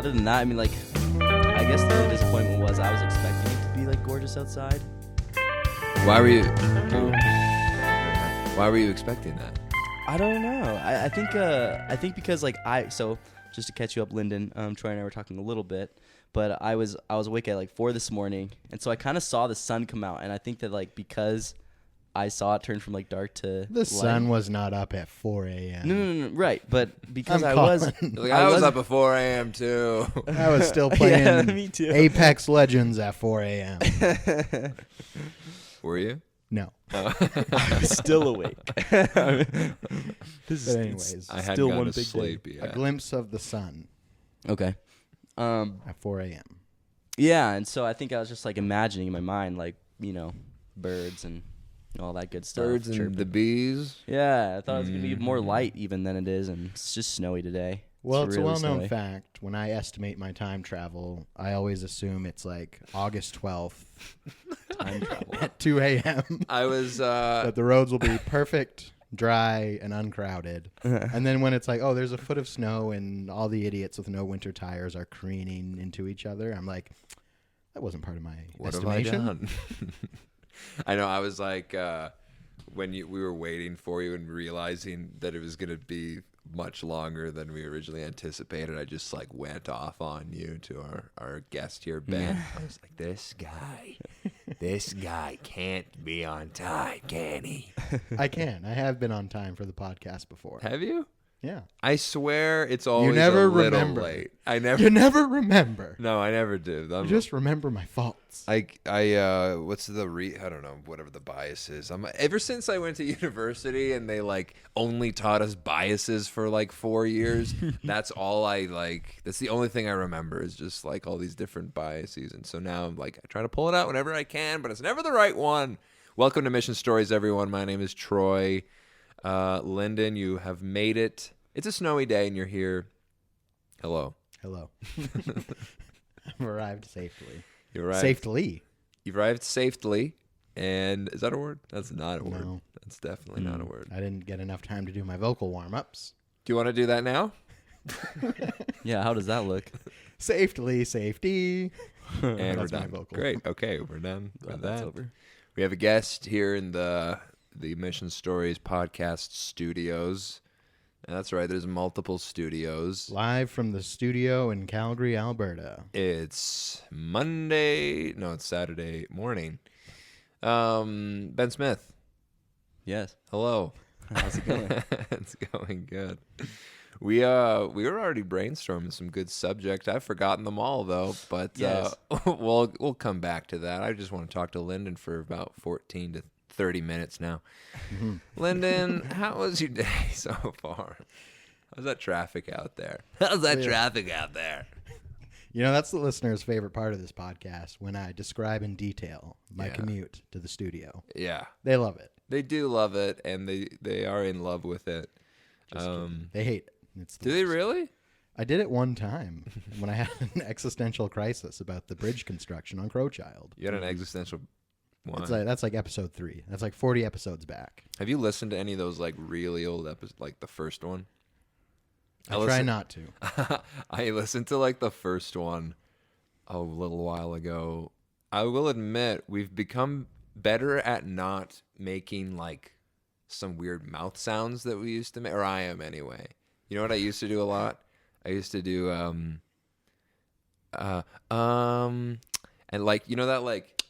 other than that, I mean, like, I guess the only disappointment was I was expecting it to be like gorgeous outside. Why were you expecting that? I don't know. I think because like so just to catch you up, Lyndon, Troy and I were talking a little bit, but I was awake at like 4 this morning, and so I kind of saw the sun come out, and I think that like because I saw it turn from like dark to the sun was not up at 4 a.m. No, right, but because I was up at 4 a.m. too. I was still playing yeah, me too. Apex Legends at 4 a.m. Were you? No. I was still awake. But anyways, I hadn't still gone one to big sleep day. yet. a glimpse of the sun Okay. at 4 a.m. Yeah, and so I think I was just like imagining in my mind, like, birds and all that good stuff. Birds and chirping. the bees. Yeah, I thought it was going to be more light even than it is, and it's just snowy today. Well, it's a really well-known snowy. fact. When I estimate my time travel, I always assume it's like August 12th Time travel. at 2 a.m. I was That the roads will be perfect, dry, and uncrowded. And then when it's like, oh, there's a foot of snow and all the idiots with no winter tires are careening into each other, I'm like, that wasn't part of my what estimation. have I done? I know. I was like, when we were waiting for you and realizing that it was going to be much longer than we originally anticipated, I just like went off on you to our guest here, Ben. I was like, this guy can't be on time, can he? I can. I have been on time for the podcast before. Have you? Yeah. I swear it's always never a little remember. late. I never. You never remember. No, I never do. You just remember my faults. I what's the I don't know, whatever the bias is. Ever since I went to university and they like only taught us biases for like 4 years, that's all that's the only thing I remember is just like all these different biases. And so now I'm like, I try to pull it out whenever I can, but it's never the right one. Welcome to Mission Stories, everyone. My name is Troy. Lyndon, you have made it. It's a snowy day and you're here. Hello. I've arrived safely. You arrived. Safely. You've arrived safely. And is that a word? That's not a word. No. That's definitely not a word. I didn't get enough time to do my vocal warm-ups. Do you want to do that now? Yeah, how does that look? Safety. And we're That's my done. vocal. Great. Okay, we're done with That's that. over. We have a guest here in the Mission Stories podcast studios. And that's right. There's multiple studios. Live from the studio in Calgary, Alberta. It's it's Saturday morning. Ben Smith. Yes. Hello. How's it going? It's going good. We were already brainstorming some good subjects. I've forgotten them all though, but Yes. we'll come back to that. I just want to talk to Lyndon for about 14 to 30 minutes now. Mm-hmm. Lyndon, how was your day so far? How's that traffic out there? You know, that's the listener's favorite part of this podcast, when I describe in detail my Yeah. commute to the studio. Yeah. They love it. They do love it, and they are in love with it. Just kidding. They hate it. It's the Do they worst. really? I did it one time when I had an existential crisis about the bridge construction on Crowchild. You had an existential one. That's like episode 3. That's like 40 episodes back. Have you listened to any of those like really old episodes, like the first one? I try not to. I listened to like the first one a little while ago. I will admit we've become better at not making like some weird mouth sounds that we used to make, or I am anyway. You know what I used to do a lot? I used to do and like, you know that like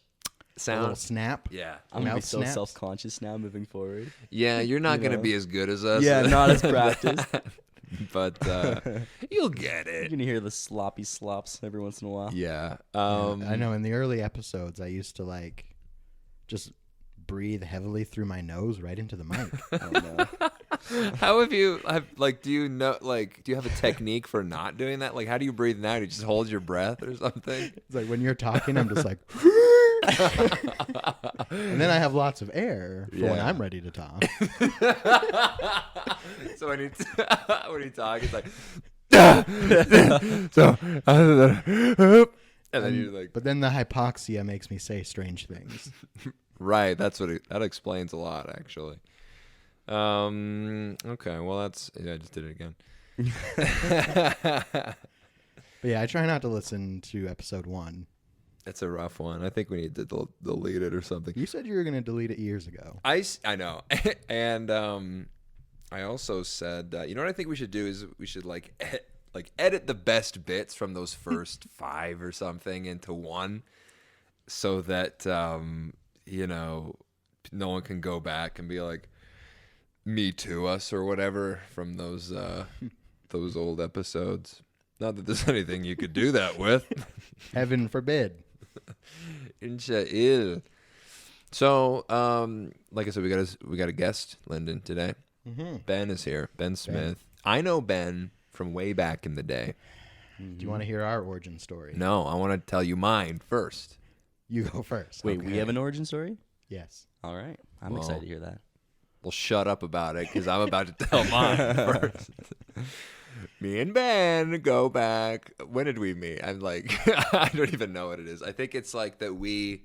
A sound? little snap. Yeah. I'm going to be Mouth so snaps. self-conscious now moving forward. Yeah, you're not You going to know. be as good as us. Yeah, not as practiced. But you'll get You're it. going to hear the sloppy slops every once in a while. Yeah. I know in the early episodes, I used to like just breathe heavily through my nose right into the mic. Oh, no. How do you have a technique for not doing that? Like, how do you breathe now? Do you just hold your breath or something? It's like when you're talking, I'm just like, and then I have lots of air for when Yeah. I'm ready to talk. So when you talk, it's like, and then you're like, But then the hypoxia makes me say strange things. right. That explains a lot, actually. Okay. Well, I just did it again. But yeah, I try not to listen to episode 1. It's a rough one. I think we need to delete it or something. You said you were going to delete it years ago. I know. And I also said, you know what I think we should do is we should like edit the best bits from those first 5 or something into one so that, you know, no one can go back and be like, me too us or whatever from those old episodes. Not that there's anything you could do that with. Heaven forbid. Insha'Il. So, like I said, we got a guest, Lyndon, today. Mm-hmm. Ben is here. Ben Smith. I know Ben from way back in the day. Do you want to hear our origin story? No, I want to tell you mine first. You go first. Wait, Okay. we have an origin story? Yes. All right. I'm Well, excited to hear that. Well, shut up about it because I'm about to tell mine first. Me and Ben go back. When did we meet? I'm like, I don't even know what it is. I think it's like that we,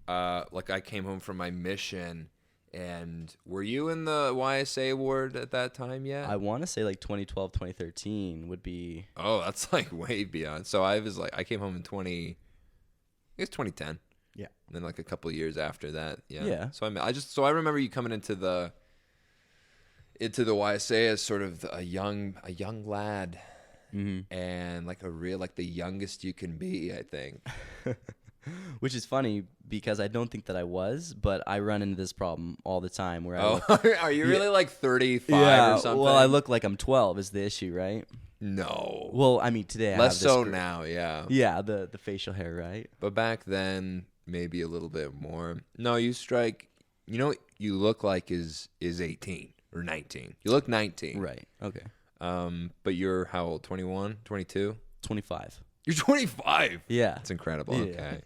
like I came home from my mission. And were you in the YSA ward at that time yet? I want to say like 2012, 2013 would be. Oh, that's like way beyond. So I came home in 2010. Yeah. And then like a couple of years after that. Yeah. Yeah. So I remember you coming into the YSA as sort of a young lad, and like the youngest you can be, I think. Which is funny because I don't think that I was, but I run into this problem all the time where I look, Are you really like 35 or something? well, I look like I'm 12 is the issue, right? No. Well, I mean, today I Less have this so now, yeah. Yeah, the facial hair, right? But back then, maybe a little bit more. No, you strike. You know what you look like is 18 or 19. You look 19. Right. Okay. But you're how old? 21, 22? 25. You're 25. Yeah. That's incredible. Yeah. Okay.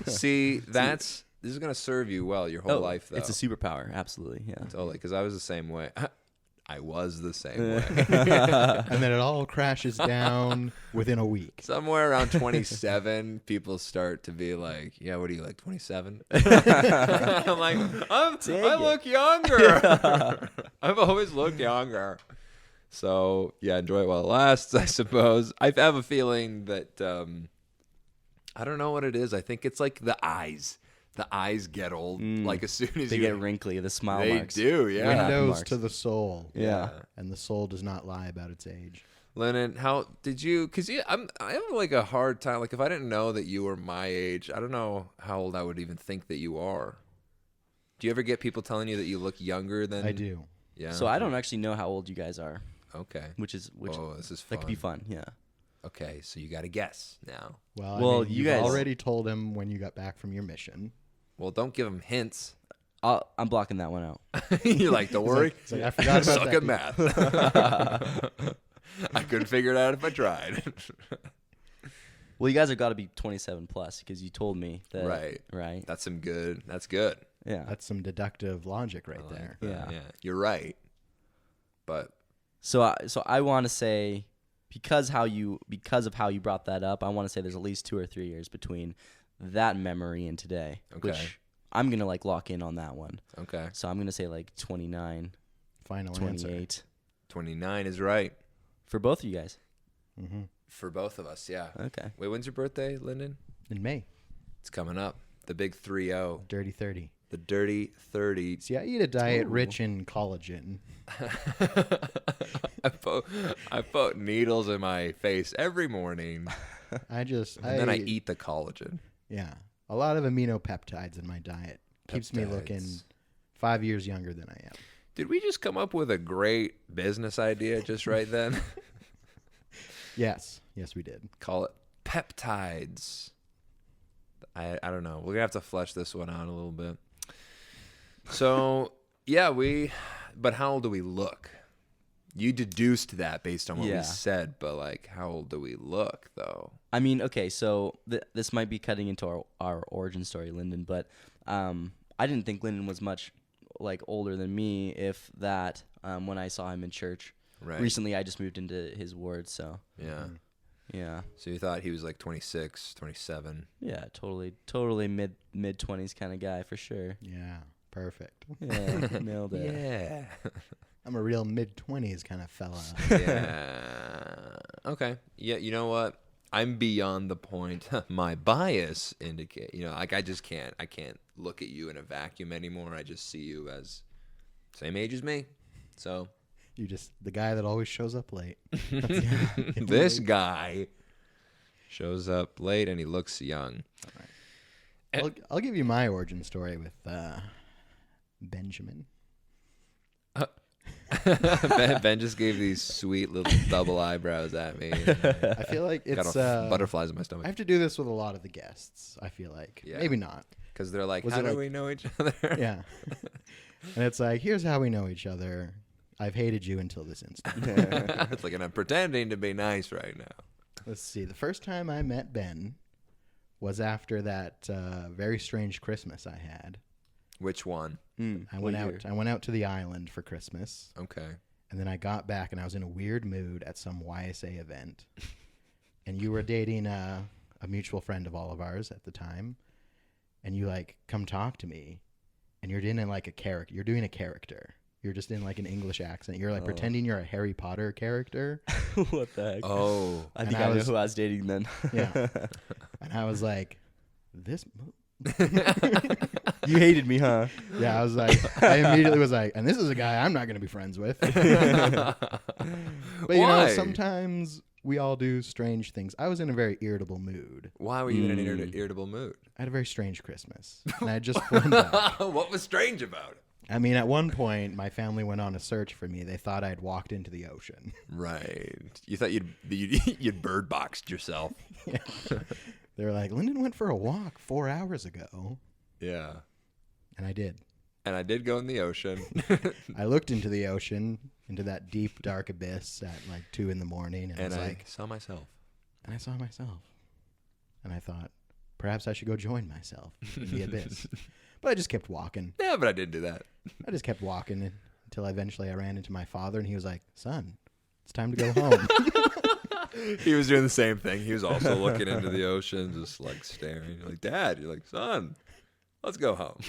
See, this is going to serve you well your whole life, though. It's a superpower. Absolutely. Yeah. Totally, because I was the same way. I was the same way. And then it all crashes down within a week. Somewhere around 27, people start to be like, yeah, what are you, like 27? I'm like, I look younger. I've always looked younger. So, yeah, enjoy it while it lasts, I suppose. I have a feeling that, I don't know what it is. I think it's like the eyes. The eyes get old, like as soon as They get wrinkly, the smile They marks. do, yeah. Windows Marks. to the soul. Yeah. And the soul does not lie about its age. Lennon, how did you? Because I have like a hard time. Like if I didn't know that you were my age, I don't know how old I would even think that you are. Do you ever get people telling you that you look younger than I do. Yeah. So I don't actually know how old you guys are, Okay. which Oh, this is fun. that could be fun. Yeah. Okay, so you got to guess now. Well, you you guys- already told him when you got back from your mission. Well, don't give them hints. I'm blocking that one out. You're like, don't worry. It's like, I forgot about Suck that. at math. I couldn't figure it out if I tried. Well, you guys have got to be 27 plus because you told me that. Right. Right. That's good. That's good. Yeah. That's some deductive logic right I like there. that. Yeah. You're right. But So I want to say because of how you brought that up, I want to say there's at least 2 or 3 years between that memory and today. Okay. Which I'm gonna like lock in on that one. okay, So I'm gonna say like 29, Final 28 answer. 29 is right for both of you guys. Mm-hmm. for both of us. Yeah. Okay. Wait, when's your birthday, Lyndon? In May, It's coming up. The big 3-0. dirty 30. The dirty 30. See, I eat a diet Ooh. rich in collagen. I put needles in my face every morning, And then I eat the collagen. Yeah, a lot of amino peptides in my diet. Keeps me looking Peptides. 5 years younger than I am. Did we just come up with a great business idea just right then? Yes, we did. Call it peptides. I don't know. We're gonna have to flesh this one out a little bit. So yeah, but how old do we look? You deduced that based on what Yeah. we said, but like, how old do we look though? I mean, okay, so this might be cutting into our origin story, Lyndon, but I didn't think Lyndon was much like older than me, if that. When I saw him in church Right. recently, I just moved into his ward, so Yeah. yeah, So you thought he was like 26, 27. yeah, totally mid 20s kind of guy for sure. Yeah, perfect. Yeah, nailed it. Yeah. I'm a real mid-20s kind of fella. Yeah. Okay. Yeah, you know what? I'm beyond the point. My bias indicate, like I can't look at you in a vacuum anymore. I just see you as same age as me. So You just the guy that always shows up late. this guy shows up late and he looks young. I'll give you my origin story with Benjamin. Ben just gave these sweet little double eyebrows at me. I feel like it's Got butterflies in my stomach. I have to do this with a lot of the guests. I feel like maybe not. Because they're like, Was how it do like- we know each other? Yeah, and it's like, here's how we know each other. I've hated you until this instant. It's like, and I'm pretending to be nice right now. Let's see. The first time I met Ben was after that very strange Christmas I had. Which one? I went out to the island for Christmas. Okay. And then I got back and I was in a weird mood at some YSA event. And you were dating a mutual friend of all of ours at the time. And you come talk to me. And you're in like a character. You're doing a character. You're just in like an English accent. You're pretending you're a Harry Potter character. What the heck? Oh. I think I know who I was dating then. Yeah. And I was like, You hated me, huh? Yeah, I immediately was like, and this is a guy I'm not going to be friends with. But Why? Sometimes we all do strange things. I was in a very irritable mood. Why were you in an irritable mood? I had a very strange Christmas. And I just flown back. What was strange about it? I mean, at one point, my family went on a search for me. They thought I'd walked into the ocean. Right. You thought you'd bird boxed yourself. Yeah. They were like, Lyndon went for a walk 4 hours ago. Yeah. And I did. And I did go in the ocean. I looked into the ocean, into that deep, dark abyss at like 2 a.m. And I was like, saw myself. and I saw myself. And I thought, perhaps I should go join myself in the abyss. But I just kept walking. Yeah, but I didn't do that. I just kept walking until eventually I ran into my father, and he was like, son, it's time to go home. He was doing the same thing. He was also looking into the ocean, just like staring. You're like, Dad, you're like, son, let's go home.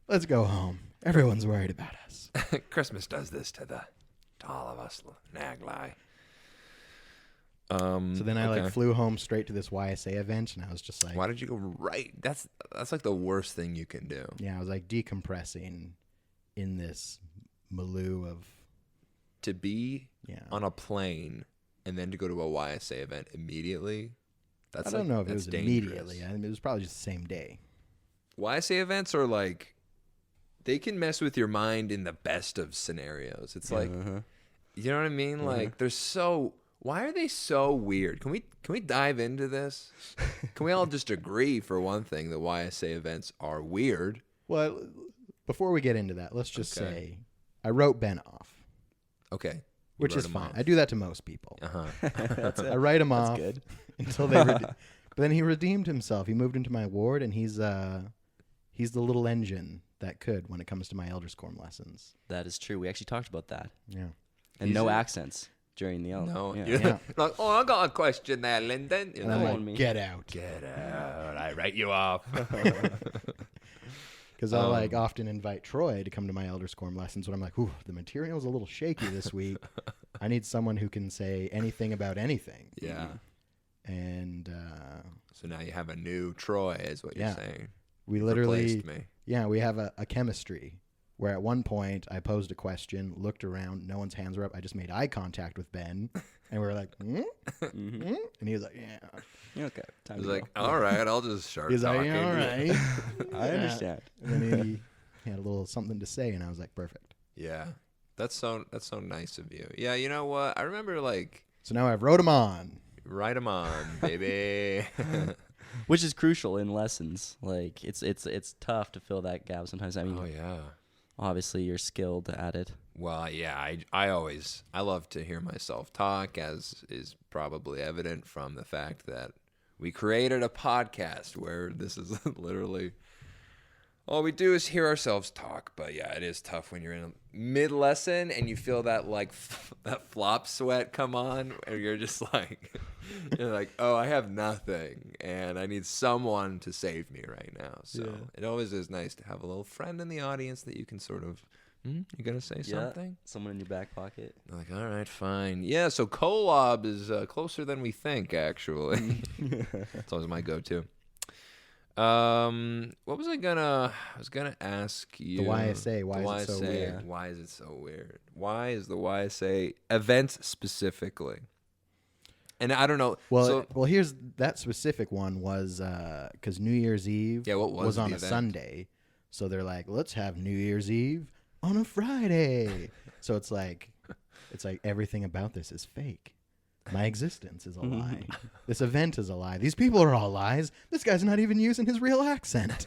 Let's go home. Everyone's worried about us. Christmas does this to all of us, Naglai. So then I okay. flew home straight to this YSA event, and I was just like, Why did you go right? That's like the worst thing you can do. yeah, I was like decompressing in this milieu of, To be yeah. on a plane and then to go to a YSA event immediately. I don't know if it was dangerous. immediately. I mean, it was probably just the same day. YSA events are like, they can mess with your mind in the best of scenarios. It's like, you know what I mean? Like, they're so. Why are they so weird? Can we dive into this? Can we all just agree, for one thing, that YSA events are weird? Well, before we get into that, let's just Okay. say I wrote Ben off, Okay. You which wrote is them fine. off. I do that to most people. That's it. I write him off good. until they. But then he redeemed himself. He moved into my ward, and he's the little engine that could when it comes to my Elders Quorum lessons. That is true. We actually talked about that. Yeah. And no accents during the No. Yeah. You're Yeah. like, oh, I got a question there, Lyndon. You're And I'm like, on me. like, get out. get out. I write you off. Because I'll often invite Troy to come to my Elders Quorum lessons when I'm like, ooh, the material's a little shaky this week. I need someone who can say anything about anything. Yeah. And So now you have a new Troy, is what Yeah. you're saying. we literally, Replaced me. yeah, we have a chemistry where at one point I posed a question, looked around, no one's hands were up. I just made eye contact with Ben, and we were like, and he was like, yeah. Okay. Time I was to like, go. all right, I'll just start He's like, talking. yeah, all right. I understand. And then he had a little something to say, and I was like, perfect. Yeah. That's so nice of you. Yeah, you know what? I remember So now I've wrote him on. write them on, baby. Which is crucial in lessons. Like it's tough to fill that gap sometimes. I mean, Oh yeah. obviously you're skilled at it. Well, yeah, I love to hear myself talk, as is probably evident from the fact that we created a podcast where this is literally all we do is hear ourselves talk. But yeah, it is tough when you're in a mid lesson and you feel that that flop sweat come on, and you're just like, oh, I have nothing, and I need someone to save me right now. So it always is nice to have a little friend in the audience that you can sort of You gonna say something? Someone in your back pocket. I'm like, all right, fine. Yeah, so Kolob is closer than we think, actually. That's always my go-to. What was I was gonna ask you. The YSA. Why is it so weird? Why is it so weird? Why is the YSA events specifically? And I don't know. Well, here's that specific one was because New Year's Eve was on a Sunday, so they're like, let's have New Year's Eve on a Friday. So it's like everything about this is fake. My existence is a lie. This event is a lie. These people are all lies. This guy's not even using his real accent.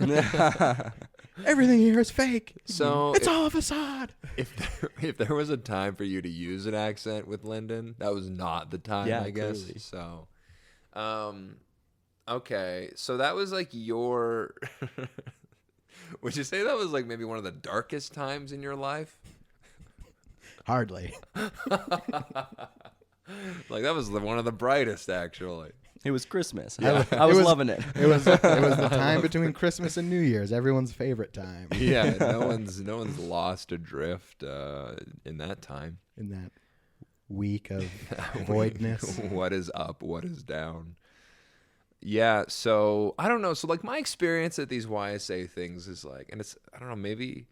Everything here is fake. So it's all a facade. If there was a time for you to use an accent with Lyndon, that was not the time, I guess. Clearly. So, okay. So that was like your. Would you say that was like maybe one of the darkest times in your life? Hardly. Like that was one of the brightest, actually. It was Christmas. Yeah. I was loving it. It was the time between Christmas and New Year's, everyone's favorite time. Yeah, no one's lost adrift in that time. In that week of voidness. What is up? What is down? Yeah, so I don't know. So like my experience at these YSA things is like, and it's I don't know, maybe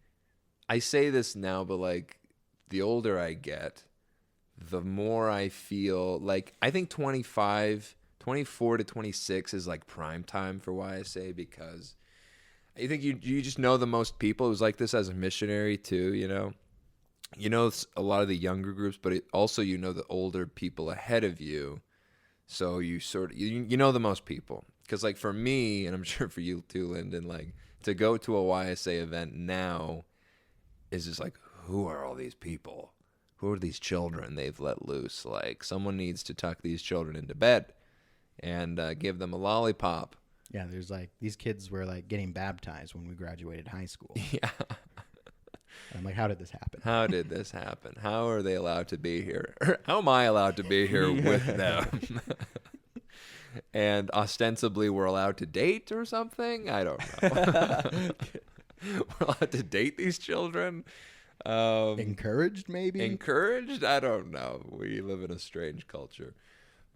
I say this now, but like the older I get, the more I feel like I think 24 to 26 is like prime time for YSA because I think you just know the most people. It was like this as a missionary too, you know a lot of the younger groups, but also the older people ahead of you. So you sort of you know the most people because like for me, and I'm sure for you too, Lyndon, like to go to a YSA event now is just like, who are all these people? Who are these children they've let loose? Like someone needs to tuck these children into bed and give them a lollipop. Yeah, there's like these kids were like getting baptized when we graduated high school. Yeah. And I'm like, how did this happen? How did this happen? How are they allowed to be here? How am I allowed to be here with them? And ostensibly we're allowed to date or something? I don't know. We're allowed to date these children? Encouraged, maybe? Encouraged? I don't know. We live in a strange culture.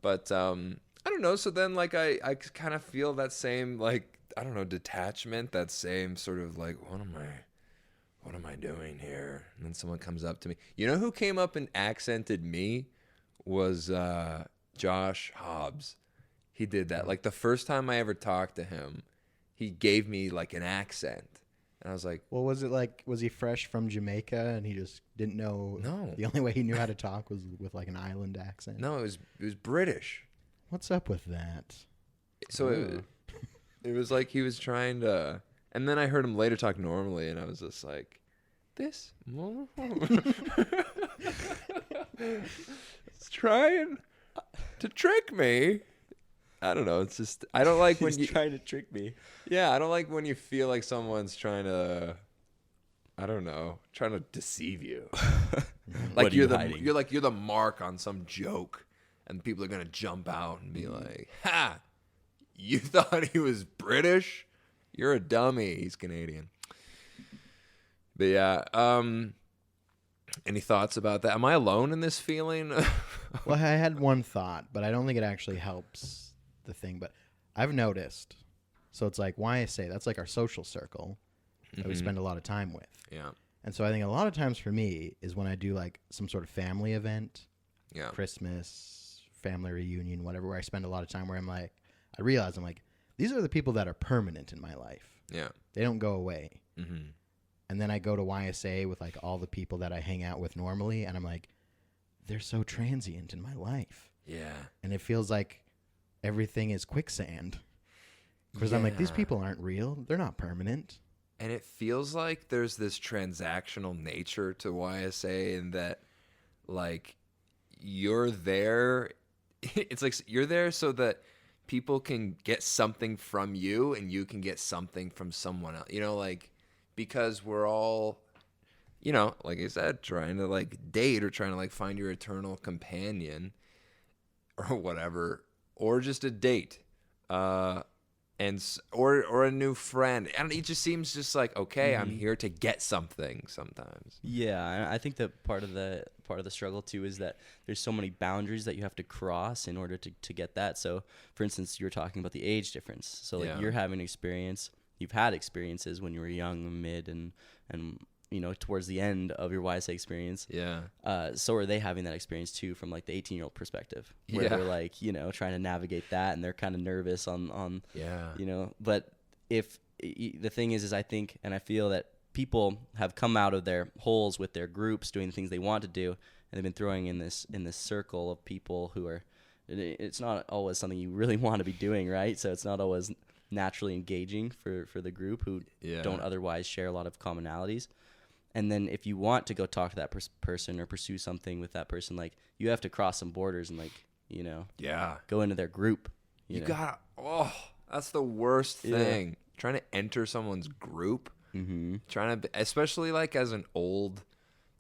But I don't know. So then like I kind of feel that same like, I don't know, detachment, that same sort of like, what am I doing here? And then someone comes up to me. You know who came up and accented me was Josh Hobbs. He did that. Like the first time I ever talked to him, he gave me like an accent. And I was like, well, was it like, was he fresh from Jamaica and he just didn't know? No. The only way he knew how to talk was with like an island accent? No, it was British. What's up with that? So it was like he was trying to, and then I heard him later talk normally, and I was just like, this it's trying to trick me. I don't know. It's just I don't like when He's trying to trick me. Yeah, I don't like when you feel like someone's trying to, I don't know, trying to deceive you. Like you're the mark on some joke, and people are gonna jump out and be like, "Ha! You thought he was British? You're a dummy. He's Canadian." But yeah, any thoughts about that? Am I alone in this feeling? Well, I had one thought, but I don't think it actually helps the thing. But I've noticed, so it's like YSA, that's like our social circle that we spend a lot of time with. Yeah. And so I think a lot of times for me is when I do like some sort of family event, Christmas, family reunion, whatever, where I spend a lot of time where I realize I'm like, these are the people that are permanent in my life. Yeah. They don't go away. Mm-hmm. And then I go to YSA with like all the people that I hang out with normally, and I'm like, they're so transient in my life. Yeah. And it feels like everything is quicksand. Because I'm like, these people aren't real. They're not permanent. And it feels like there's this transactional nature to YSA in that, like, you're there. It's like you're there so that people can get something from you and you can get something from someone else. You know, like, because we're all, you know, like I said, trying to, like, date or trying to, like, find your eternal companion or whatever, or just a date. or a new friend, and it just seems just like, okay, I'm here to get something sometimes. Yeah, and I think that part of the struggle too is that there's so many boundaries that you have to cross in order to get that. So, for instance, you were talking about the age difference. So, like, you're having you've had experiences when you were young, mid, and towards the end of your YSA experience. Yeah. So are they having that experience too, from like the 18-year-old perspective, where they're like, trying to navigate that, and they're kind of nervous on. But if the thing is I think, and I feel that people have come out of their holes with their groups doing the things they want to do, and they've been throwing in this circle of people who are, it's not always something you really want to be doing, right? So it's not always naturally engaging for the group who don't otherwise share a lot of commonalities. And then if you want to go talk to that person or pursue something with that person, like, you have to cross some borders and, like, go into their group. You gotta, that's the worst thing. Trying to enter someone's group, especially like as an old,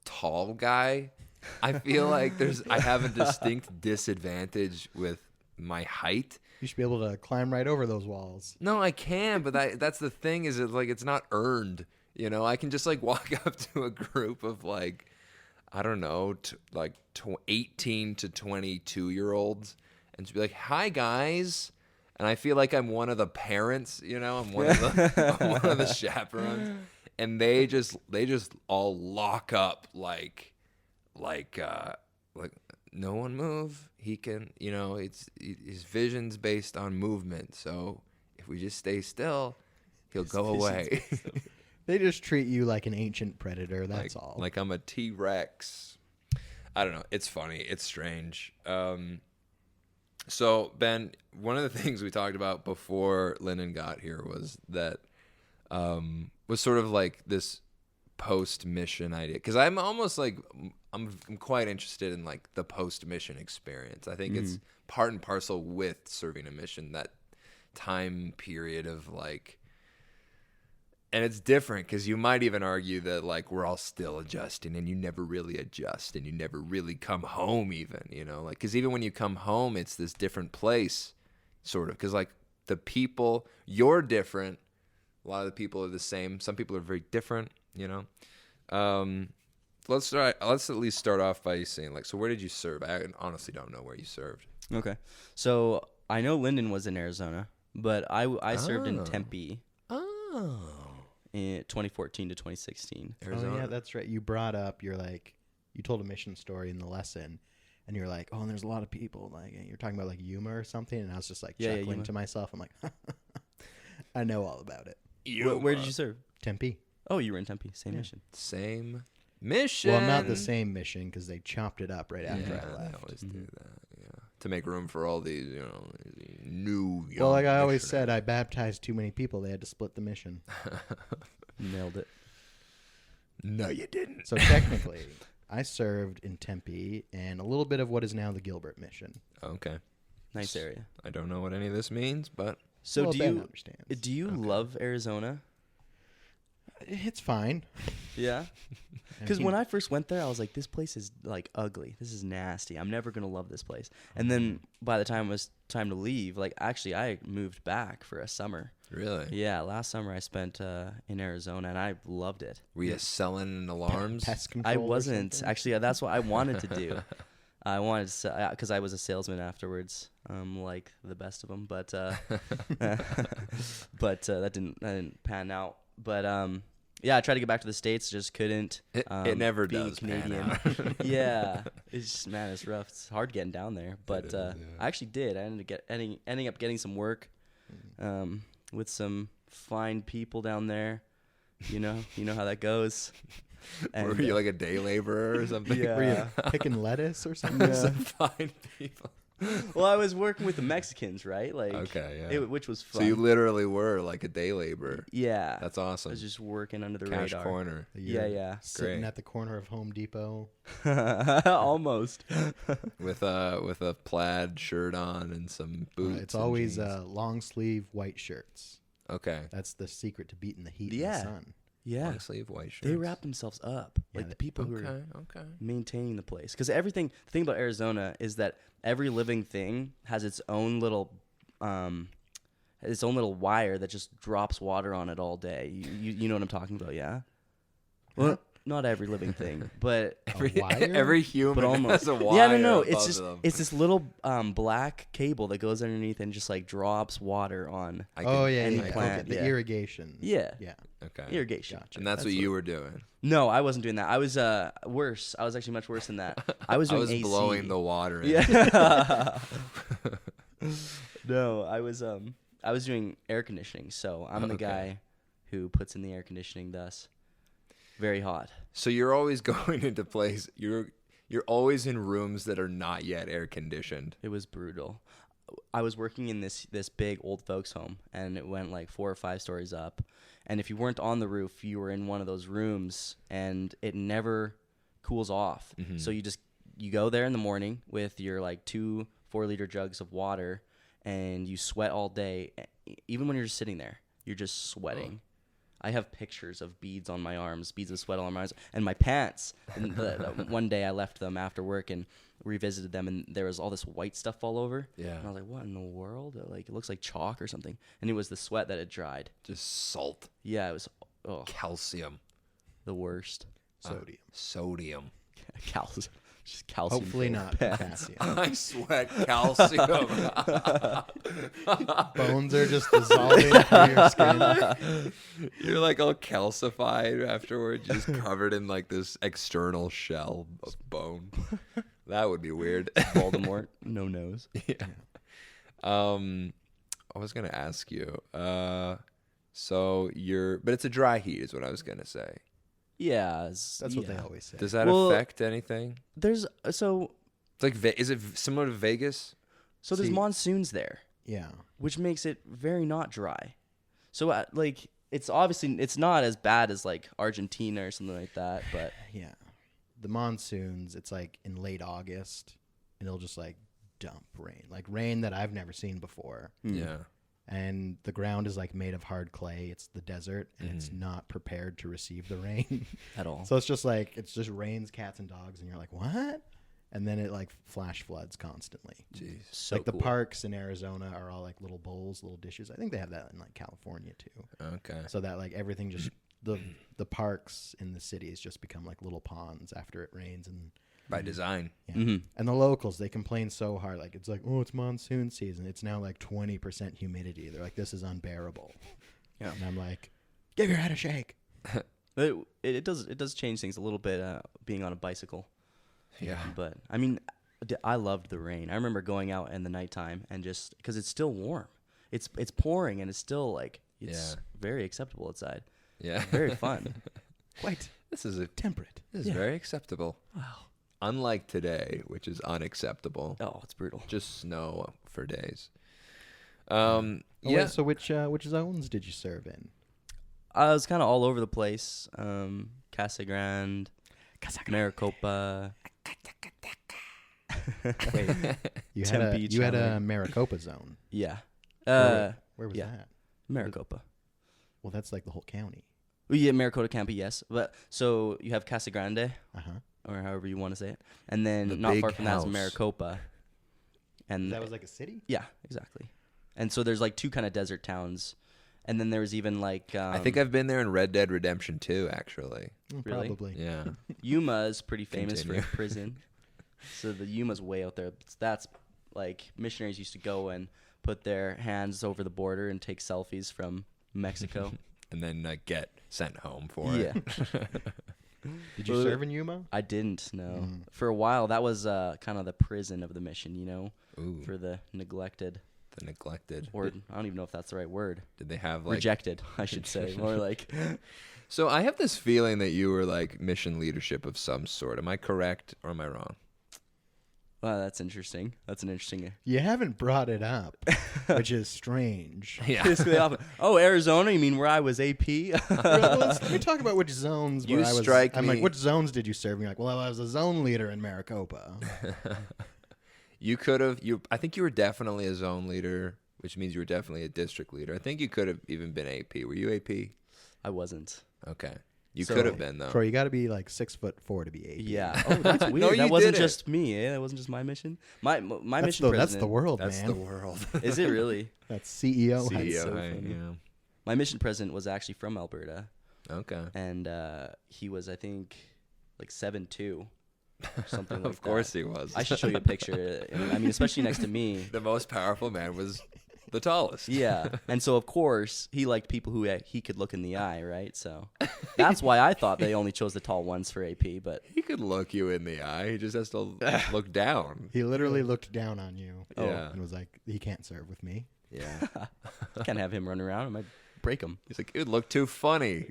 tall guy, I feel like I have a distinct disadvantage with my height. You should be able to climb right over those walls. No, I can, but that's the thing, is it's not earned. I can just like walk up to a group of like, I don't know, 18 to 22-year-olds and just be like, "Hi guys," and I feel like I'm one of the parents. I'm one of the chaperones, and they just all lock up like no one move. He can, his vision's based on movement. So if we just stay still, he'll go away. They just treat you like an ancient predator. That's all. Like I'm a T-Rex. I don't know. It's funny. It's strange. So Ben, one of the things we talked about before Lyndon got here was that was sort of like this post-mission idea, because I'm almost like I'm quite interested in like the post-mission experience. I think it's part and parcel with serving a mission, that time period of like. And it's different because you might even argue that like we're all still adjusting, and you never really adjust, and you never really come home even, like, because even when you come home, it's this different place, sort of, because like the people, you're different. A lot of the people are the same. Some people are very different, Let's at least start off by saying, like, so where did you serve? I honestly don't know where you served. Okay. So I know Lyndon was in Arizona, but I served in Tempe. Oh. In 2014 to 2016. Arizona. Oh, yeah, that's right. You brought up, you told a mission story in the lesson, and you're like, oh, and there's a lot of people. Like, you're talking about like Yuma or something, and I was just like chuckling to myself. I'm like, I know all about it. Where did you serve? Tempe. Oh, you were in Tempe. Same mission. Same mission. Well, not the same mission, because they chopped it up right after I left. They always do that. To make room for all these, new young Well, like I always said, I baptized too many people. They had to split the mission. Nailed it. No, you didn't. So technically, I served in Tempe and a little bit of what is now the Gilbert mission. Okay. Nice area. I don't know what any of this means, but... So well, do you love Arizona? It's fine. Yeah? Because when I first went there, I was like, this place is like ugly. This is nasty. I'm never going to love this place. And then by the time it was time to leave, like, actually I moved back for a summer. Really? Yeah, last summer I spent in Arizona, and I loved it. Were you selling alarms? Pest control? I wasn't. Actually, that's what I wanted to do. I wanted to, because I was a salesman afterwards, like the best of them. But but that didn't pan out. But yeah, I tried to get back to the States, just couldn't. It never being does. Canadian. Yeah, it's just, man, it's rough. It's hard getting down there. But I actually did. I ended up getting some work with some fine people down there. You know how that goes. And, were you like a day laborer or something? Yeah. Were you picking lettuce or something? Yeah. Some fine people. Well, I was working with the Mexicans, right? Like, okay, yeah. Which was fun. So you literally were like a day laborer. Yeah. That's awesome. I was just working under the Cash radar. corner. Yeah. Sitting at the corner of Home Depot. Almost. with a plaid shirt on and some boots. It's always long sleeve white shirts. Okay. That's the secret to beating the heat in the sun. Yeah. Long sleeve white shirts. They wrap themselves up. Yeah, like the people who are okay. maintaining the place. Because the thing about Arizona is that every living thing has its own little its own little wire that just drops water on it all day. You know what I'm talking about, yeah? Well, not every living thing, but wire? Every human but almost. has a wire. Yeah, no. above It's just them. it's this little black cable that goes underneath and just like drops water on. any plant, Okay, the yeah. irrigation. Yeah. Yeah. Okay. Irrigation. Gotcha. And that's what you were doing. No, I wasn't doing that. I was worse. I was actually much worse than that. I was doing AC. blowing the water in. Yeah. No, I was doing air conditioning. So I'm the Okay. guy who puts in the air conditioning. Thus, very hot. So you're always going into place. You're always in rooms that are not yet air conditioned. It was brutal. I was working in this big old folks home, and it went like 4 or 5 stories up. And if you weren't on the roof, you were in one of those rooms, and it never cools off. Mm-hmm. So you go there in the morning with your like 2 4-liter jugs of water, and you sweat all day. Even when you're just sitting there, you're just sweating. I have pictures of beads on my arms, beads of sweat on my arms, and my pants. And one day I left them after work and revisited them, and there was all this white stuff all over. Yeah. And I was like, what in the world? Like, it looks like chalk or something. And it was the sweat that had dried. Just salt, Yeah, it was calcium, the worst. Sodium. sodium. Just calcium. Hopefully not pants. potassium. I sweat calcium. Bones are just dissolving through your skin. You're like all calcified afterwards, just covered in like this external shell of bone. That would be weird. Voldemort, no nose. Yeah. I was gonna ask you. So but it's a dry heat, is what I was gonna say. Yeah. That's what they always say. Does that Well- affect anything? There's It's like, is it similar to Vegas? there's See- monsoons there, Yeah. which makes it very not dry. So like it's obviously it's not as bad as like Argentina or something like that, but Yeah. The monsoons, it's like in late August, and it'll just like dump rain. Like rain that I've never seen before. Yeah. And the ground is like made of hard clay. It's the desert, and it's not prepared to receive the rain. at all. So it's just rains, cats, and dogs, and you're like, what? And then it like flash floods constantly. Jeez. So like the cool. parks in Arizona are all like little bowls, little dishes. I think they have that in like California too. Okay. So that like everything just the parks in the cities just become like little ponds after it rains, and By design. yeah. Mhm. And the locals, they complain so hard. Like it's like, oh, it's monsoon season. It's now like 20% humidity. They're like, this is unbearable. Yeah. And I'm like, give your head a shake. It does change things a little bit being on a bicycle. Yeah. But I mean, I loved the rain. I remember going out in the nighttime and just because it's still warm. It's pouring and it's still like it's very acceptable outside. Yeah. Very fun. Quite This is temperate. very acceptable. Wow. Unlike today, which is unacceptable. Oh, it's brutal. Just snow for days. Oh, Yeah. wait, so which zones did you serve in? I was kind of all over the place. Casa Grande, Maricopa. Wait, you had Tempe, a Chandler. Maricopa zone. Yeah. Where was yeah. that? Maricopa. Well, that's like the whole county. Well, yeah, Maricopa County, yes. But so you have Casa Grande, Uh huh. or however you want to say it, and then The not big far from that is house. Maricopa. And That was like a city. yeah, exactly. And so there's like 2 kind of desert towns, and then there was even like I think I've been there in Red Dead Redemption 2, actually. Really? Probably. Yeah. Yuma is pretty famous for a Continue. prison. So the Yuma's way out there. That's like missionaries used to go and put their hands over the border and take selfies from Mexico. And then get sent home for Yeah. it. Did you Well, serve in Yuma? I didn't know. Mm. For a while, that was kind of the prison of the mission, you know, Ooh, for the neglected, the neglected. or I don't even know if that's the right word. Did they have like... Rejected, I should say. More like, So I have this feeling that you were like mission leadership of some sort. Am I correct or am I wrong? wow, that's interesting. That's an interesting. You haven't brought it up, which is strange. Basically off- oh, Arizona? You mean where I was AP? Let me talk about which zones You where I was. strike I'm me- like, which zones did you serve? And you're like, well, I was a zone leader in Maricopa. You could have. I think you were definitely a zone leader, which means you were definitely a district leader. I think you could have even been AP. Were you AP? I wasn't. Okay. You So- could have been though. Troy, you got to be like 6'4" to be AP. Yeah. Oh, that's weird. No, you that wasn't didn't. just me. That wasn't just my mission. My That's mission the, president. that's the world, That's man. the world. Is it really? That's CEO. That's CEO, so hey, funny. yeah. My mission president was actually from Alberta, Okay. and he was, I think, like 7'2", something like Of course that. he was. I should show you a picture. I mean, especially next to me. The most powerful man was the tallest. Yeah, and so of course he liked people who he could look in the eye, right? So that's why I thought they only chose the tall ones for AP. But He could look you in the eye. He just has to look down. He literally looked down on you Yeah. and was like, he can't serve with me. Yeah. can't have him run around. I might break him. He's like, it would look too funny.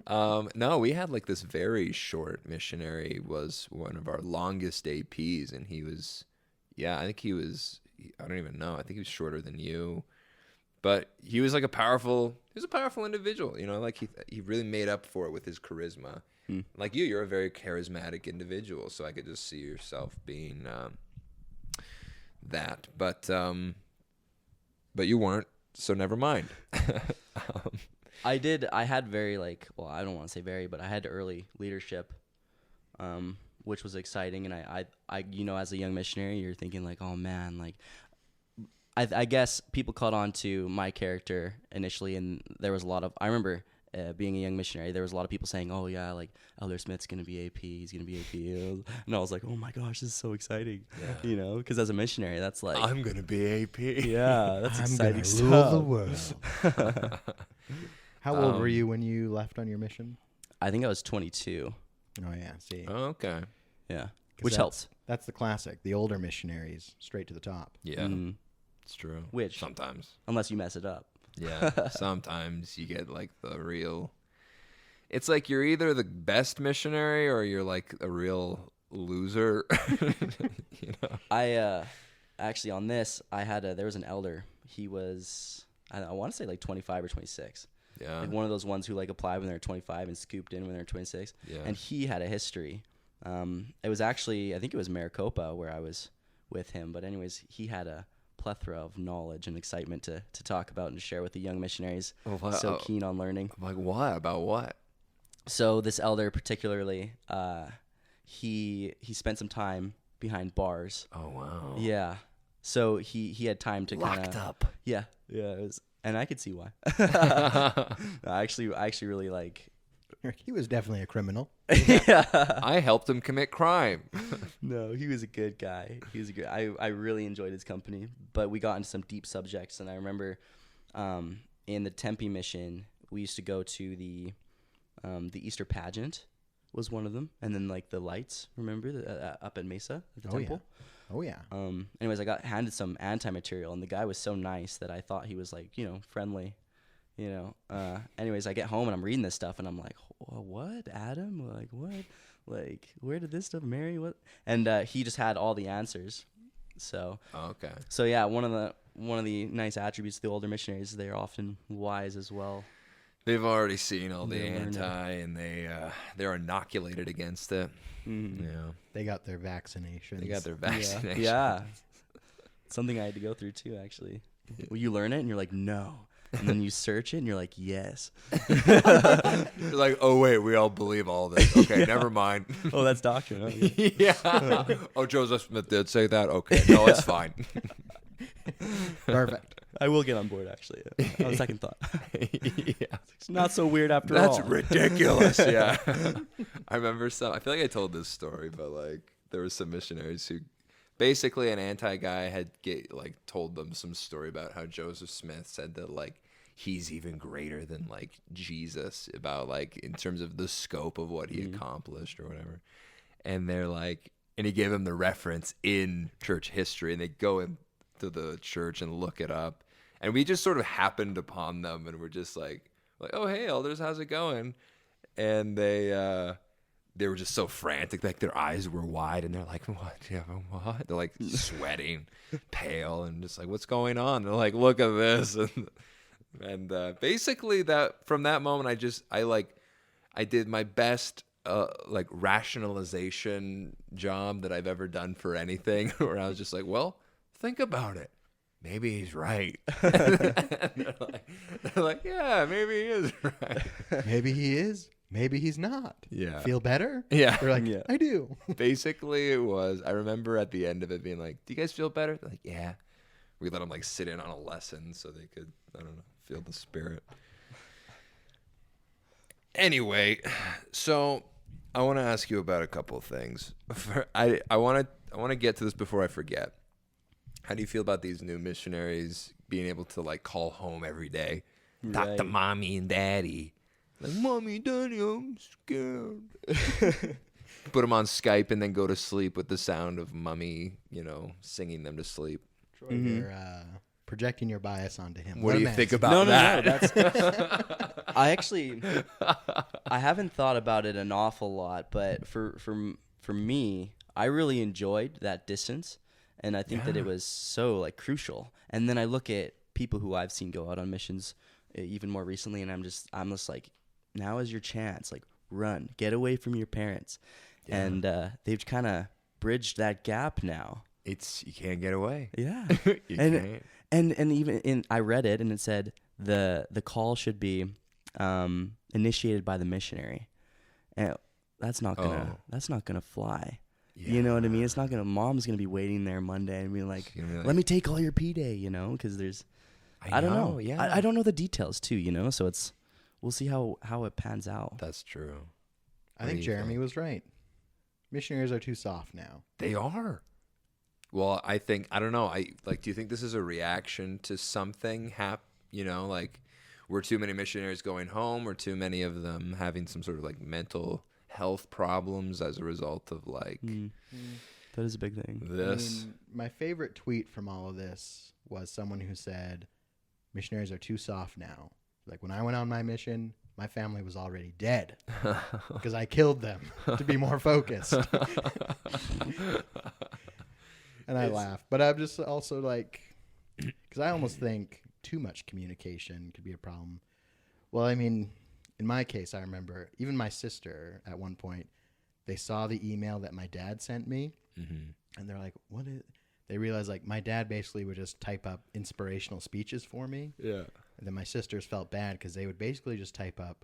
No, we had like this very short missionary was one of our longest APs, and he was, I think he was, I don't even know. I think he was shorter than you, but he was like a powerful individual, like he really made up for it with his charisma. Like you're a very charismatic individual, so I could just see yourself being that, but you weren't, so never mind. I had very I don't want to say very, but I had early leadership, which was exciting. And I as a young missionary, you're thinking like, oh man, like, I guess people caught on to my character initially. And there was a lot of, I remember being a young missionary, there was a lot of people saying, oh yeah, like Elder Smith's going to be AP. He's going to be AP. And I was like, oh my gosh, this is so exciting. Yeah. Because as a missionary, that's like, I'm going to be AP. yeah, that's I'm exciting gonna stuff. rule the world. How old were you when you left on your mission? I think I was 22. Oh, yeah. See. Oh, okay. Yeah. 'Cause Which helps. That's the classic. The older missionaries, straight to the top. Yeah, Mhm. it's true. Which- sometimes, Unless you mess it up. yeah, sometimes you get like the real. It's like you're either the best missionary or you're like a real loser. I actually on this I had there was an elder. He was I want to say like 25 or 26. Yeah, Like one of those ones who like applied when they're 25 and scooped in when they're 26. yeah. And he had a history. It was actually I think it was Maricopa where I was with him. But anyways, he had a plethora of knowledge and excitement to talk about and to share with the young missionaries. Oh, wow. So keen on learning. I'm like, what about what? So this elder particularly, he spent some time behind bars. Oh wow. Yeah. So he had time to kind of up. Yeah. It was, and I could see why. I actually really like. He was definitely a criminal. Yeah. I helped him commit crime. No, he was a good guy. He was a good. I really enjoyed his company, but we got into some deep subjects, and I remember, in the Tempe mission, we used to go to the Easter pageant was one of them, and then like the lights. Remember up at Mesa at the temple. Oh, yeah. Anyways, I got handed some anti-material, and the guy was so nice that I thought he was like, friendly, anyways, I get home and I'm reading this stuff and I'm like, what, Adam? Like, what? Like, where did this stuff, Mary? What? And he just had all the answers. So, Okay. so yeah, one of the nice attributes of the older missionaries is they're often wise as well. They've already seen all the They learned it. anti, and they're inoculated against it. Mhm. Yeah, They got their vaccinations. they got their vaccination. Yeah. Something I had to go through too, actually. Well, you learn it and you're like, no. And then you search it and you're like, yes. You're like, oh wait, we all believe all this. Okay, never mind. Oh, that's doctrine. Okay. Yeah. Oh, Joseph Smith did say that. Okay, no, it's fine. Perfect. I will get on board, actually. On second thought. Yeah. It's not so weird after all. That's ridiculous. Yeah. I remember I feel like I told this story, but like there were some missionaries who basically an anti guy had told them some story about how Joseph Smith said that like he's even greater than like Jesus about like in terms of the scope of what he accomplished or whatever. And they're like, and he gave them the reference in church history, and they go into the church and look it up. And we just sort of happened upon them, and we're just like, oh, hey, elders, how's it going? And they were just so frantic, like their eyes were wide, and they're like, what? Yeah, what? They're like sweating, pale, and just like, what's going on? They're like, look at this. And basically that from that moment, I did my best like rationalization job that I've ever done for anything, where I was just like, well, think about it. maybe he's right. they're like, yeah, maybe he is right. Maybe he is. Maybe he's not. Yeah. Feel better? Yeah. They're like, Yeah. I do. Basically, it was. I remember at the end of it being like, "Do you guys feel better?" They're like, "Yeah." We let them like sit in on a lesson so they could, I don't know, feel the spirit. Anyway, so I want to ask you about a couple of things. I want to get to this before I forget. How do you feel about these new missionaries being able to like call home every day, talk to Right. mommy and daddy, like mommy, daddy, I'm scared. Put them on Skype and then go to sleep with the sound of mommy, singing them to sleep. Troy, you're projecting your bias onto him. What Let do him you answer. think about No, that? that's. I haven't thought about it an awful lot, but for me, I really enjoyed that distance, and I think that it was so like crucial. And then I look at people who I've seen go out on missions, even more recently, and I'm just like, now is your chance. Like, run, get away from your parents, and they've kind of bridged that gap now. You can't get away. Yeah, You and can't. and even I read it, and it said the call should be initiated by the missionary, and that's not gonna fly. Yeah. You know what I mean? It's not gonna. Mom's gonna be waiting there Monday and be like, gonna be like, "Let me take all your P-Day," because there's. I don't know. Yeah, I don't know the details too. So we'll see how it pans out. That's true. I think Jeremy was right. Missionaries are too soft now. They are. Well, I don't know. Do you think this is a reaction to something like were too many missionaries going home, or too many of them having some sort of like mental health problems as a result of like That is a big thing. this? My favorite tweet from all of this was someone who said, missionaries are too soft now. Like when I went on my mission, my family was already dead because I killed them to be more focused. And I laugh. But I'm just also like, because I almost think too much communication could be a problem. Well, I mean, in my case, I remember even my sister at one point, they saw the email that my dad sent me, and they're like, what is... They realized like my dad basically would just type up inspirational speeches for me. Yeah. And then my sisters felt bad because they would basically just type up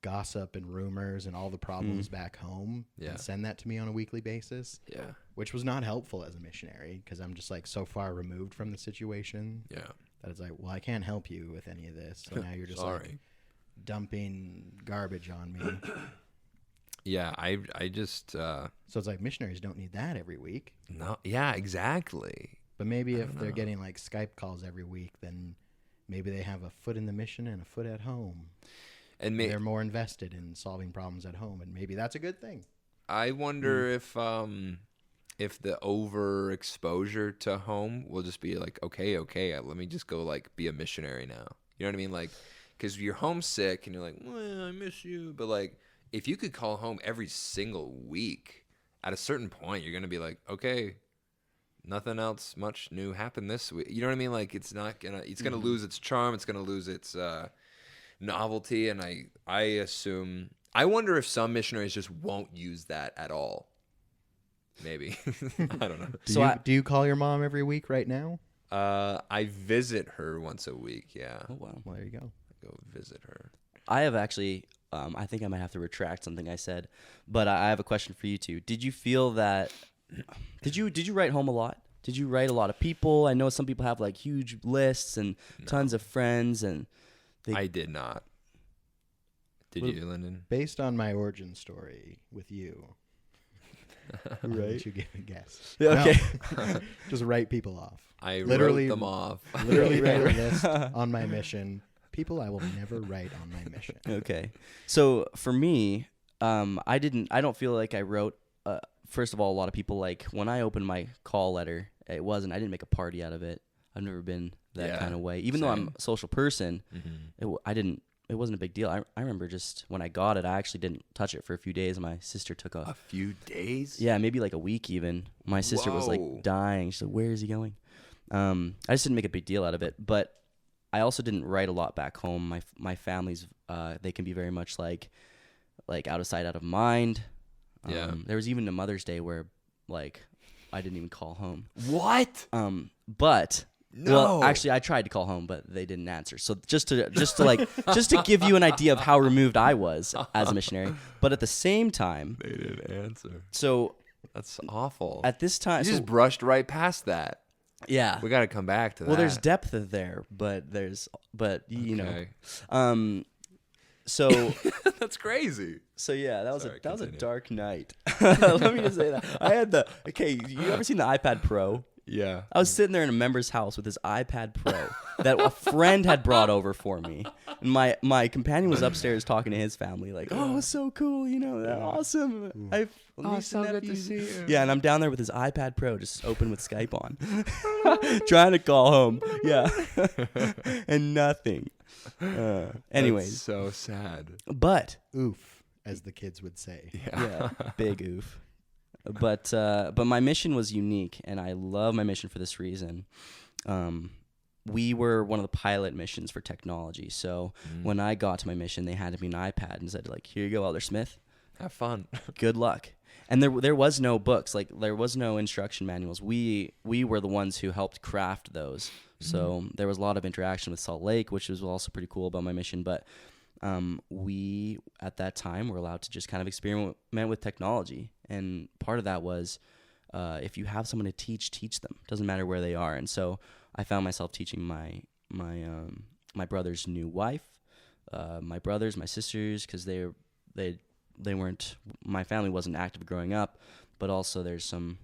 gossip and rumors and all the problems back home and send that to me on a weekly basis. Yeah. Which was not helpful as a missionary because I'm just like so far removed from the situation Yeah. that it's like, well, I can't help you with any of this. So now you're just like dumping garbage on me. Yeah. I just So it's like missionaries don't need that every week. no. Yeah. Exactly. But maybe if they're getting like Skype calls every week, then maybe they have a foot in the mission and a foot at home. And They're more invested in solving problems at home, and maybe that's a good thing. I wonder if the overexposure to home will just be like, okay, let me just go like be a missionary now. You know what I mean? Like, because you're homesick and you're like, well, I miss you, but like, if you could call home every single week, at a certain point, you're gonna be like, okay, nothing else much new happened this week. You know what I mean? Like, it's gonna lose its charm. It's gonna lose its novelty. And I assume, I wonder if some missionaries just won't use that at all. Maybe. I don't know. Do you call your mom every week right now? I visit her once a week. Yeah. Oh wow. Well, there you go. I go visit her. I have actually. I think I might have to retract something I said, but I have a question for you two. Did you feel that? Did you write home a lot? Did you write a lot of people? I know some people have like huge lists and tons of friends, and I did not. Did you, Lyndon? Based on my origin story with you, right? You give a guess. Yeah, okay. No. Just write people off. I Literally- wrote them off. Literally write a list on my mission. People I will never write on my mission. Okay. So for me, I don't feel like I wrote, first of all, a lot of people, like when I opened my call letter, I didn't make a party out of it. I've never been that kind of way. Even though I'm a social person, it wasn't a big deal. I remember just when I got it, I actually didn't touch it for a few days. My sister took A few days? yeah, maybe like a week even. My sister was Whoa. like dying. She's like, where is he going? I just didn't make a big deal out of it. But I also didn't write a lot back home. My family's, they can be very much like out of sight, out of mind. Yeah. There was even a Mother's Day where like I didn't even call home. What? But No. Well, actually, I tried to call home, but they didn't answer. So just to give you an idea of how removed I was as a missionary. But at the same time, They didn't answer. so That's awful. at this time, You so, just brushed right past that. yeah. We got to come back to that. Well, there's depth there, but you Okay. know, so That's crazy. so yeah, that was Sorry, a continue. dark night. Let me just say that I had you ever seen the iPad Pro? Yeah. I was sitting there in a member's house with his iPad Pro that a friend had brought over for me. And my companion was upstairs talking to his family, like, "Oh, it's so cool, you know, awesome. I've so good to see you." Yeah, and I'm down there with his iPad Pro, just open with Skype on, trying to call home. Yeah, and nothing. Anyways, That's so sad. but Oof, as the kids would say. yeah, big oof. But my mission was unique, and I love my mission for this reason. We were one of the pilot missions for technology. So when I got to my mission, they handed me an iPad and said, like, "Here you go, Elder Smith. Have fun. Good luck." And there was no books, like there was no instruction manuals. We were the ones who helped craft those. So there was a lot of interaction with Salt Lake, which was also pretty cool about my mission. But we, at that time, were allowed to just kind of experiment with technology. And part of that was if you have someone to teach them. Doesn't matter where they are. And so I found myself teaching my brother's new wife, my brothers, my sisters, because they weren't, my family wasn't active growing up, but also there were some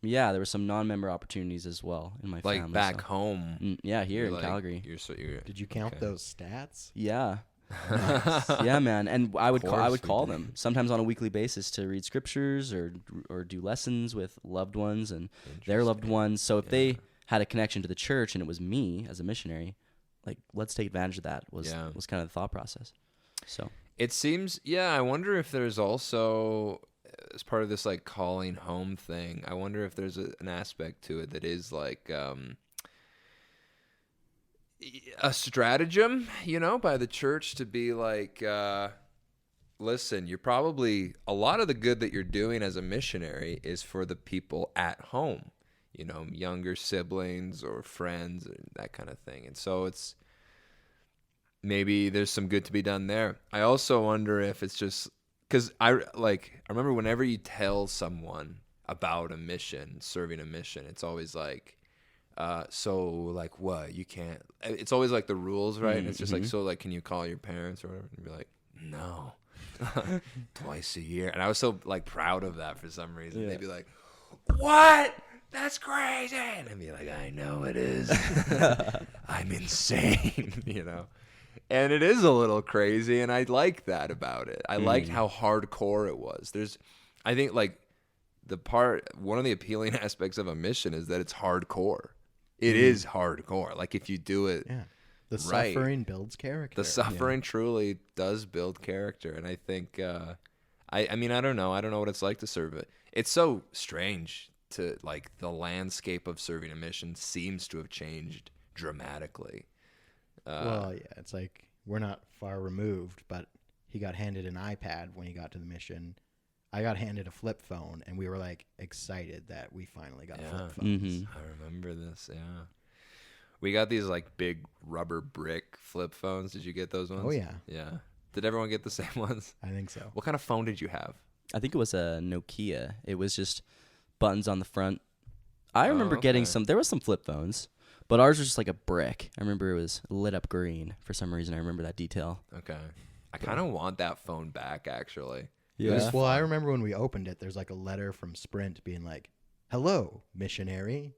non-member opportunities as well in my family. Like back home. Yeah, here in You're Calgary. Did you count Okay. those stats? Yeah. Yeah, man. And I would course we call did. them sometimes on a weekly basis to read scriptures or do lessons with loved ones and their loved ones. So if they had a connection to the church and it was me as a missionary, like, let's take advantage of that was kind of the thought process. So It seems, I wonder if there's also, as part of this like calling home thing, I wonder if there's an aspect to it that is like a stratagem, by the church to be like, listen, you're probably, a lot of the good that you're doing as a missionary is for the people at home, younger siblings or friends or that kind of thing. And so it's, maybe there's some good to be done there. I also wonder if it's just because I remember whenever you tell someone about a mission, serving a mission, it's always like, so like what? You can't. It's always like the rules, right? And it's just like, so like, can you call your parents or whatever? And be like, no, twice a year. And I was so like proud of that for some reason. They'd be like, what? That's crazy. And I'd be like, I know it is. I'm insane, And it is a little crazy, and I like that about it. I liked how hardcore it was. I think, like, one of the appealing aspects of a mission is that it's hardcore. It is hardcore. Like, if you do it The right, suffering builds character. the suffering truly does build character. And I think, I mean, I don't know. I don't know what it's like to serve it. It's so strange to, like, the landscape of serving a mission seems to have changed dramatically. Well, yeah, it's like we're not far removed, but he got handed an iPad when he got to the mission. I got handed a flip phone, and we were like excited that we finally got flip phones. I remember this, We got these like big rubber brick flip phones. Did you get those ones? Oh, yeah. Yeah. Did everyone get the same ones? I think so. What kind of phone did you have? I think it was a Nokia. It was just buttons on the front. I remember getting there was some flip phones. But ours was just like a brick. I remember it was lit up green for some reason. I remember that detail. Okay. I kind of want that phone back, actually. Yeah. Well, I remember when we opened it, there's like a letter from Sprint being like, "Hello, missionary.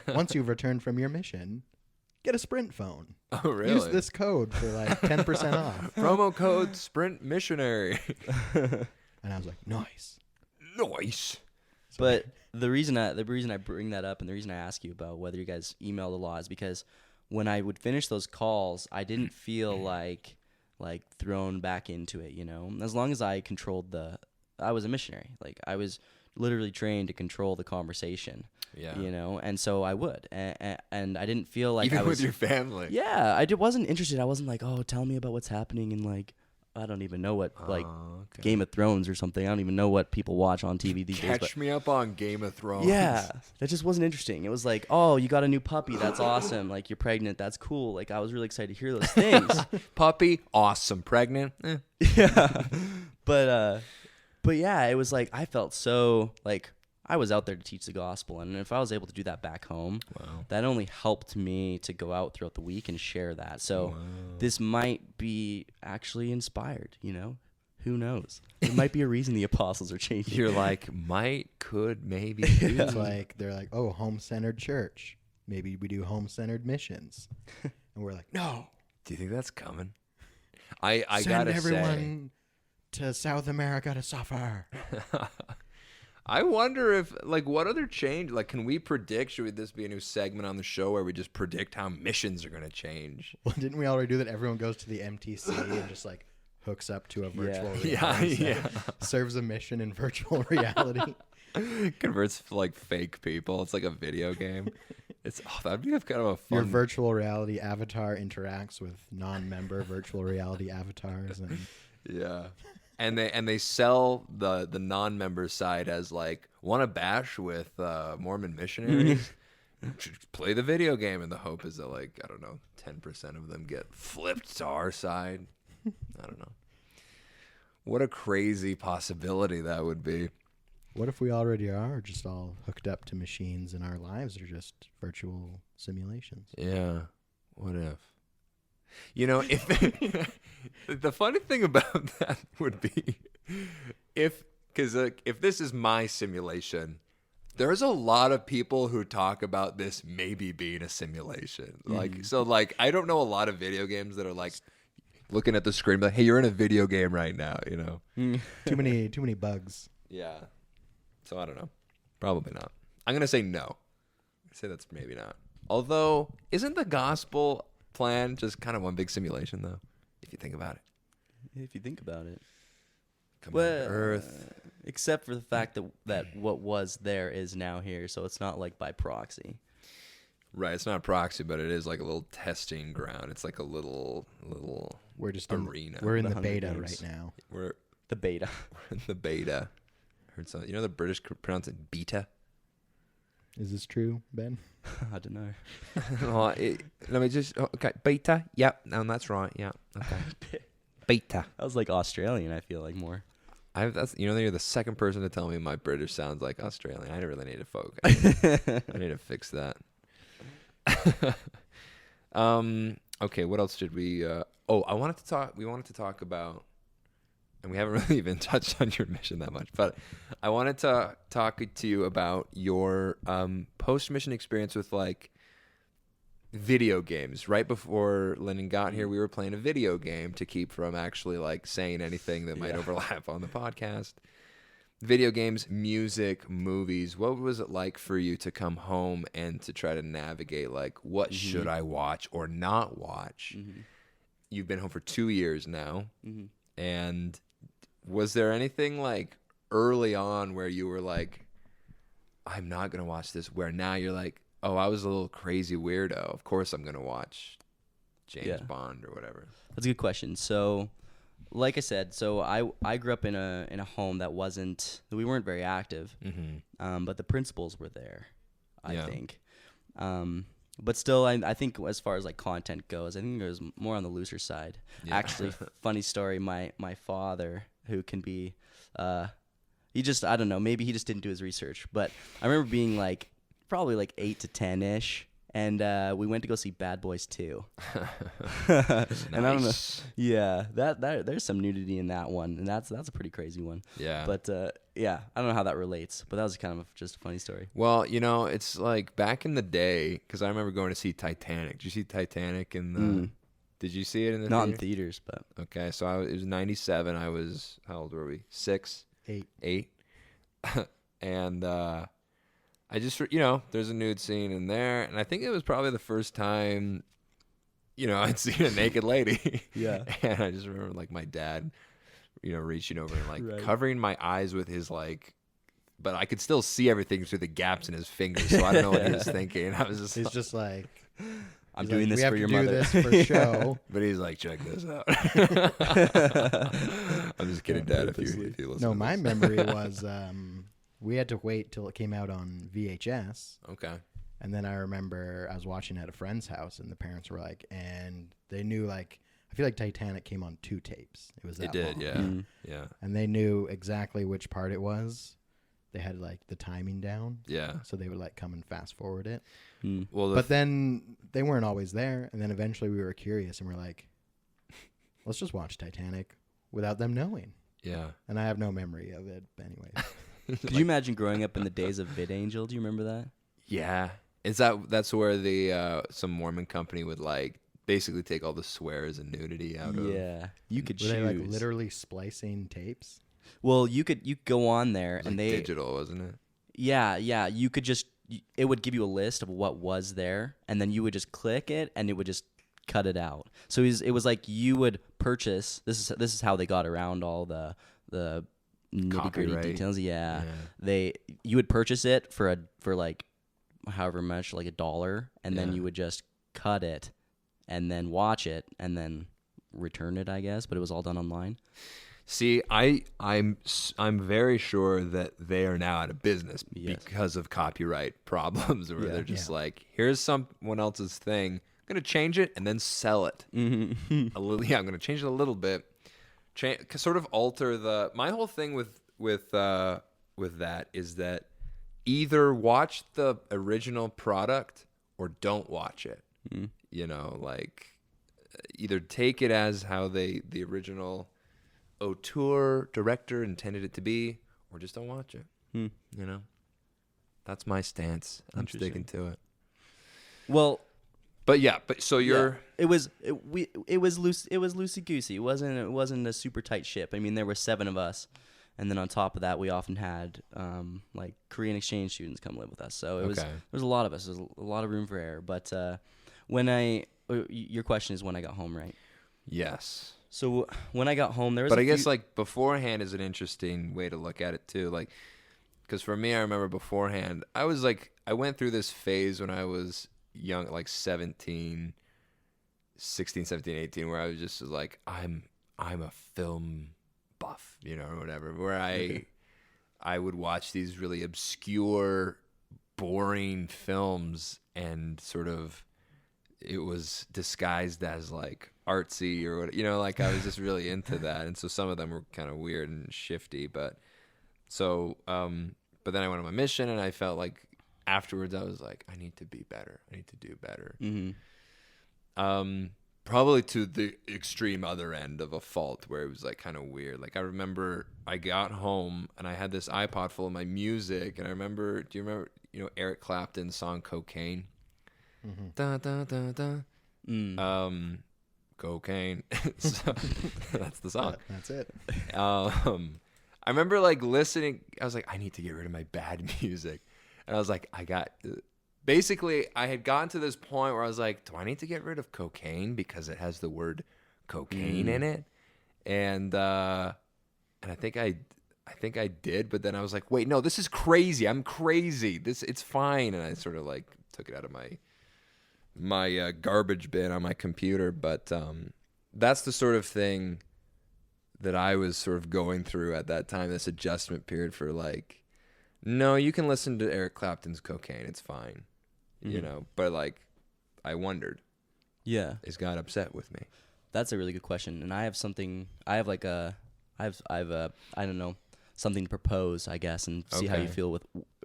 Once you've returned from your mission, get a Sprint phone. Oh, really? Use this code for like 10% off." Promo code Sprint Missionary. And I was like, "Nice." Nice. But the reason I bring that up and the reason I ask you about whether you guys emailed a lot is because when I would finish those calls, I didn't feel like thrown back into it, As long as I controlled I was a missionary. Like, I was literally trained to control the conversation. Yeah. And so I would. And I didn't feel like Even I was with your family. Yeah, wasn't interested. I wasn't like, "Oh, tell me about what's happening in like I don't even know what like okay. Game of Thrones or something. I don't even know what people watch on TV these days. Catch me up on Game of Thrones. Yeah, that just wasn't interesting. It was like, oh, you got a new puppy. That's awesome. Like, you're pregnant. That's cool. Like, I was really excited to hear those things. Puppy, awesome. Pregnant, Yeah. But yeah, it was like, I felt so, like, I was out there to teach the gospel. And if I was able to do that back home, that only helped me to go out throughout the week and share that. So this might be actually inspired, you know? Who knows? It might be a reason the apostles are changing. You're like, might, could, maybe. Do. It's like, they're like, oh, home-centered church. Maybe we do home-centered missions. And we're like, no. Do you think that's coming? I Send gotta everyone to South America to suffer. I wonder if, like, what other change, like, can we predict, should this be a new segment on the show where we just predict how missions are going to change? Well, didn't we already do that? Everyone goes to the MTC and just, like, hooks up to a virtual reality. Yeah. Serves a mission in virtual reality. Converts, like, fake people. It's like a video game. That'd be kind of a fun... Your virtual reality avatar interacts with non-member virtual reality avatars. And Yeah. And they sell the non-member side as like, want to bash with Mormon missionaries? Play the video game, and the hope is that, like, I don't know, 10% of them get flipped to our side. I don't know. What a crazy possibility that would be. what if we already are just all hooked up to machines and our lives are just virtual simulations? Yeah. What if? You know, if the funny thing about that would be because if this is my simulation, there's a lot of people who talk about this maybe being a simulation. Like, I don't know a lot of video games that are like looking at the screen like, hey, you're in a video game right now, you know? Too many bugs. Yeah. So I don't know. Probably not. I'm going to say no. I'd say that's maybe not. Although, isn't the gospel plan just kind of one big simulation, though, if you think about it? If you think about it. Coming to Earth. Except for the fact that what was there is now here, so it's not like by proxy. Right, it's not a proxy, but it is like a little testing ground. It's like a little We're just arena. We're in The the Hunger beta Games. right now. We're The beta. in the beta. Heard something. You know the British pronounce it beta? Is this true, Ben? I don't know. Let me just... Okay, beta? Yep, no, that's right. Yeah, okay. Beta. That was like Australian, I feel like more. You're the second person to tell me my British sounds like Australian. I really need to focus. I need to fix that. Okay, what else did we... we wanted to talk about... And we haven't really even touched on your mission that much, but I wanted to talk to you about your post-mission experience with, like, video games. Right before Lyndon got here, we were playing a video game to keep from actually, like, saying anything that might overlap on the podcast. Video games, music, movies. What was it like for you to come home and to try to navigate, like, what should I watch or not watch? Mm-hmm. You've been home for 2 years now, and... Was there anything, like, early on where you were like, I'm not going to watch this, where now you're like, oh, I was a little crazy weirdo. Of course I'm going to watch James Bond or whatever. That's a good question. So, like I said, I grew up in a home that we weren't very active, but the principles were there, I think. But still, I think as far as, like, content goes, I think it was more on the looser side. Yeah. Actually, funny story, my father... who can be, he just, I don't know, maybe he just didn't do his research. But I remember being like, probably like 8 to 10-ish, and we went to go see Bad Boys 2. Nice. And I don't know, yeah, that there's some nudity in that one, and that's a pretty crazy one. Yeah. But I don't know how that relates, but that was kind of just a funny story. Well, it's like back in the day, because I remember going to see Titanic. Did you see Titanic in the... Did you see it in the Not theater? in theaters, but... Okay, so it was 97. I was... How old were we? 6? 8. And I just... there's a nude scene in there. And I think it was probably the first time, I'd seen a naked lady. Yeah. And I just remember, like, my dad, reaching over and, like, covering my eyes with his, like... But I could still see everything through the gaps in his fingers, so I don't know what he was thinking. I was just... He's just like... I'm He's doing like, this we for have your to do mother. this for show. But he's like, check this out. I'm just kidding, Dad. If you listen. No, to my this. memory was we had to wait till it came out on VHS. Okay. And then I remember I was watching at a friend's house, and the parents were like, and they knew, like, I feel like Titanic came on 2 tapes. It was that It did, long. yeah, Mhm. yeah, And they knew exactly which part it was. They had, like, the timing down. yeah. So they would, like, come and fast forward it. Mm. Well, But then they weren't always there. And then eventually we were curious, and we're like, let's just watch Titanic without them knowing. yeah. And I have no memory of it anyway. Could you imagine growing up in the days of VidAngel? Do you remember that? Yeah. That's where the some Mormon company would like basically take all the swears and nudity out of. Yeah, you could Were choose. they, like, literally splicing tapes? Well, you could go on there It was and like they digital, wasn't it? yeah, you could just it would give you a list of what was there, and then you would just click it and it would just cut it out. So it was like you would purchase. This is how they got around all the nitty gritty Copyright. details. Yeah. Yeah. You would purchase it for like however much, like $1, and then Yeah. you would just cut it and then watch it and then return it, I guess. But it was all done online. See, I'm very sure that they are now out of business Yes. because of copyright problems, where Yeah. they're just Yeah. like, here's someone else's thing, I'm gonna change it and then sell it Mm-hmm. a little. Yeah, I'm gonna change it a little bit, sort of alter the. My whole thing with that is that either watch the original product or don't watch it. Mm. You know, like either take it as how the original auteur director intended it to be, or just don't watch it. Hmm. You know, that's my stance. I'm Interesting. sticking to it. Well, But yeah, so you're it was loose. It was loosey goosey. It wasn't a super tight ship. I mean, there were 7 of us, and then on top of that, we often had like Korean exchange students come live with us. So it was Okay. there was a lot of us. There was a lot of room for error. But your question is when I got home, right? yes. So when I got home, there was. But a I guess few- like beforehand is an interesting way to look at it too. Like, because for me, I remember beforehand, I went through this phase when I was young, like 16, 17, 18, where I was just like, I'm a film buff, you know, or whatever, where I would watch these really obscure, boring films and sort of it was disguised as like artsy or what, you know, like I was just really into that. And so some of them were kind of weird and shifty, but so, but then I went on my mission and I felt like afterwards I was like, I need to be better. I need to do better. Mhm. Probably to the extreme other end of a fault where it was like kind of weird. Like I remember I got home and I had this iPod full of my music, and I remember, do you remember, Eric Clapton's song Cocaine? Mm-hmm. Da, da, da, da. Mm. Cocaine. So, that's the song. That's it. I remember like listening. I was like, I need to get rid of my bad music, and I was like, basically, I had gotten to this point where I was like, do I need to get rid of cocaine because it has the word cocaine in it? And I think I did, but then I was like, wait, no, this is crazy. I'm crazy. It's fine. And I sort of like took it out of my garbage bin on my computer. But that's the sort of thing that I was sort of going through at that time, this adjustment period for like, no, you can listen to Eric Clapton's Cocaine. It's fine. You know, but like, I wondered, Yeah. is God upset with me? That's a really good question, and I have I don't know, something to propose, I guess, and see how you Okay. feel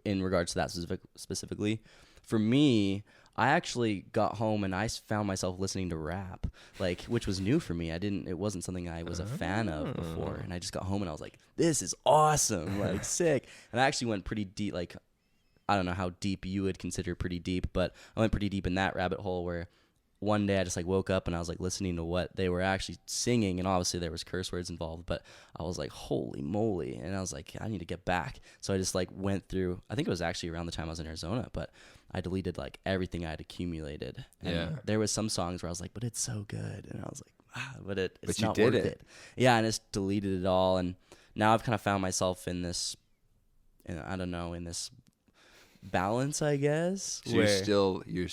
in regards to that specifically. For me, I actually got home and I found myself listening to rap, like, which was new for me. It wasn't something I was a fan of before, and I just got home and I was like, this is awesome, like sick. And I actually went pretty deep, like, I don't know how deep you would consider pretty deep, but I went pretty deep in that rabbit hole where one day I just like woke up and I was like listening to what they were actually singing, and obviously there was curse words involved, but I was like, holy moly. And I was like, I need to get back. So I just like went through, I think it was actually around the time I was in Arizona, but I deleted like everything I had accumulated. And Yeah. there was some songs where I was like, but it's so good. And I was like, but it's But you not did worth it. it. Yeah. And I just deleted it all. And now I've kind of found myself in this, I don't know, in this balance, I guess. So you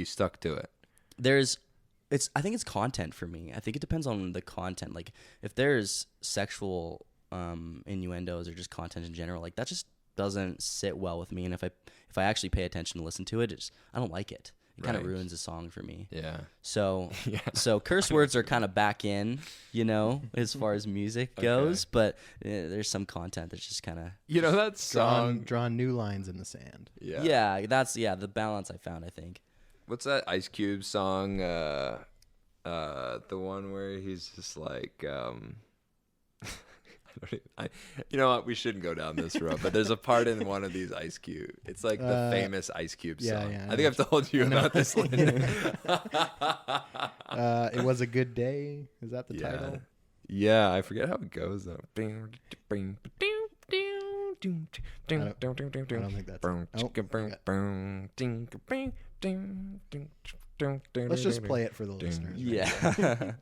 stuck to it. I think it's content for me. I think it depends on the content. Like if there's sexual innuendos or just content in general, like that just doesn't sit well with me. And if I actually pay attention to listen to it, I don't like it. It kind of ruins the song for me. Yeah. So so curse words are kind of back in, as far as music goes. But there's some content that's just kind of that song drawn new lines in the sand. Yeah, that's the balance I found. I think. What's that Ice Cube song? The one where he's just like, you know what? We shouldn't go down this road, but there's a part in one of these Ice Cube. It's like the famous Ice Cube song. Yeah, I think I've told you about this. It was a good day. Is that the title? Yeah, I forget how it goes though. I don't think that's. Let's just play it for the listeners. Yeah.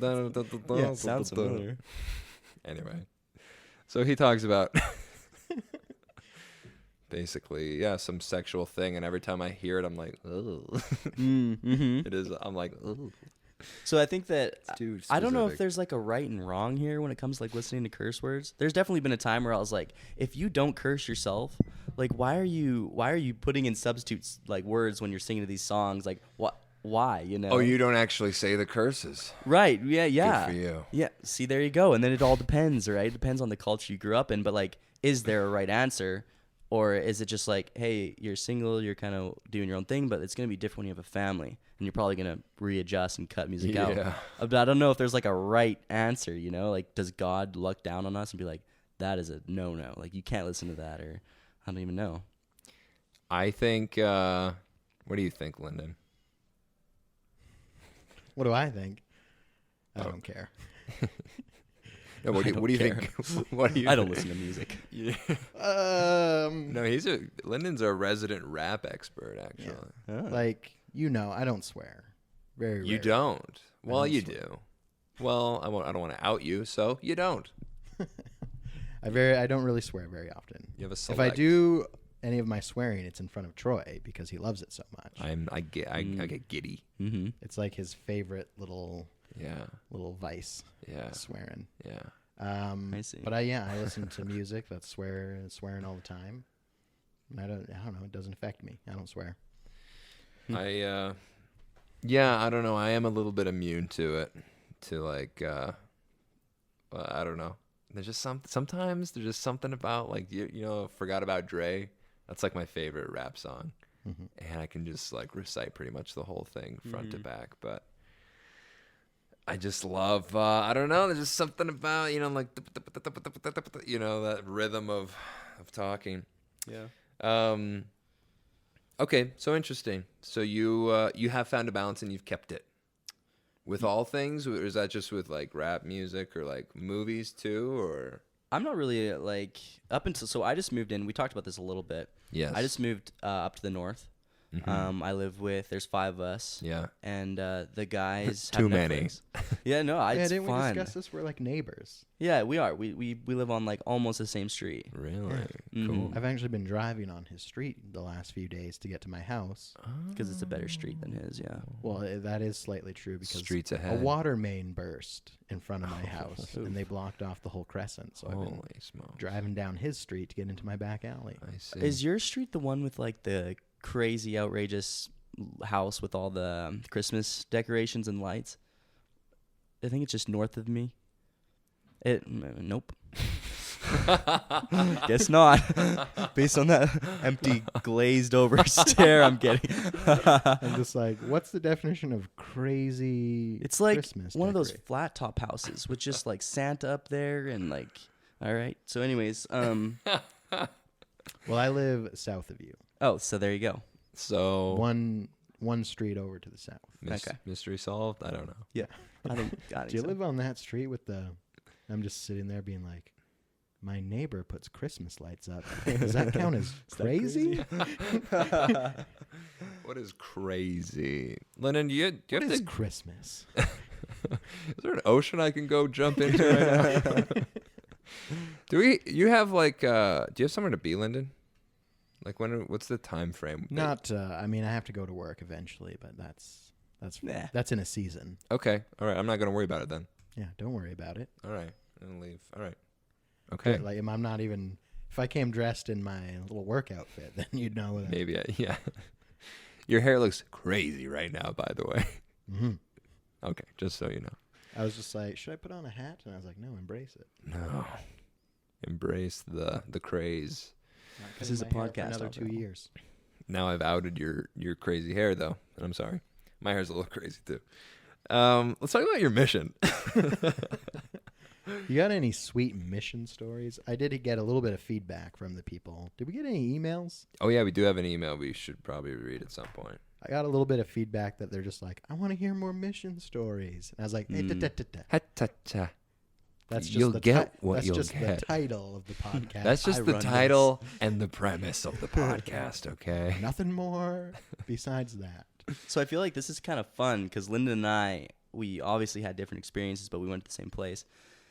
Yeah, sounds familiar. Anyway, so he talks about basically, some sexual thing, and every time I hear it, I'm like, ugh. It is. I'm like, ugh. So I think that I don't know if there's like a right and wrong here when it comes to like listening to curse words. There's definitely been a time where I was like, if you don't curse yourself, like why are you putting in substitutes like words when you're singing to these songs? Like what? Why? Oh, you don't actually say the curses. Right. Yeah. Good for you. Yeah. See, there you go. And then it all depends, right? It depends on the culture you grew up in. But like, is there a right answer? Or is it just like, hey, you're single, you're kind of doing your own thing, but it's going to be different when you have a family. And you're probably going to readjust and cut music out. But I don't know if there's like a right answer, Like, does God look down on us and be like, that is a no-no. Like, you can't listen to that, or I don't even know. I think, what do you think, Lyndon? What do I think? I don't care. No, what do you think? What do you? I don't listen to music. Yeah. No, Lyndon's a resident rap expert, actually. Yeah. Like I don't swear. Very rarely. You don't. Well, you do. Well, I don't want to out you, so you don't. I don't really swear very often. You have a select. If I do any of my swearing, it's in front of Troy because he loves it so much. I get giddy. Mm-hmm. It's like his favorite little vice. Yeah, swearing. Yeah. I see. But I listen to music that's swearing all the time. And I don't know. It doesn't affect me. I don't swear. I don't know. I am a little bit immune to it. To like, I don't know. There's just sometimes there's just something about like Forgot About Dre. That's like my favorite rap song, and I can just like recite pretty much the whole thing front to back. But I just love I don't know. There's just something about like that rhythm of talking. Yeah. Okay, so interesting. So you have found a balance and you've kept it with all things, or is that just with like rap music or like movies too, or? I'm not really like so I just moved in. We talked about this a little bit. Yes. I just moved up to the north. Mm-hmm. I live with, there's 5 of us. Yeah. And the guys Too have many. Netflix. Yeah, no, it's didn't fun. we discuss this? We're like neighbors. Yeah, we are. We live on like almost the same street. Really? Yeah. Cool. I've actually been driving on his street the last few days to get to my house. Because it's a better street than his, yeah. Well, that is slightly true because Streets a ahead. water main burst in front of my house and they blocked off the whole crescent. So I've been driving down his street to get into my back alley. I see. Is your street the one with like the crazy, outrageous house with all the Christmas decorations and lights? I think it's just north of me. Nope. Guess not. Based on that empty glazed over stare I'm getting. I'm just like, what's the definition of crazy? It's like Christmas one of those flat top houses with just like Santa up there and like. All right. So, anyways, Well, I live south of you. Oh, so there you go. So one street over to the south. Okay. Mystery solved? I don't know. Yeah. I think. Do you live on that street with the? I'm just sitting there being like, my neighbor puts Christmas lights up. Does that count as crazy? What is crazy? Lyndon, do you have What is Christmas? Is there an ocean I can go jump into right now? Do you have somewhere to be, Lyndon? Like what's the time frame? Not, I mean, I have to go to work eventually, but that's That's in a season. Okay. All right. I'm not gonna worry about it then. Yeah, don't worry about it. All right. I'm gonna leave. All right. Okay. Like I'm not even. If I came dressed in my little work outfit, then you'd know that. Maybe. Yeah. Your hair looks crazy right now, by the way. Mm-hmm. Okay. Just so you know. I was just like, should I put on a hat? And I was like, no, embrace it. No. Embrace the craze. Not This cutting is a my hair for podcast, another after 2 all. years. Now I've outed your crazy hair though, and I'm sorry. My hair's a little crazy too. Let's talk about your mission. You got any sweet mission stories? I did get a little bit of feedback from the people. Did we get any emails? Oh yeah, we do have an email we should probably read at some point. I got a little bit of feedback that they're just like, I want to hear more mission stories. And I was like, Ha-ta-ta. that's just You'll the get what that's you'll just get. the title of the podcast. That's just I the run title and the premise of the podcast, okay? Nothing more besides that. So I feel like this is kind of fun because Lyndon and I, we obviously had different experiences, but we went to the same place.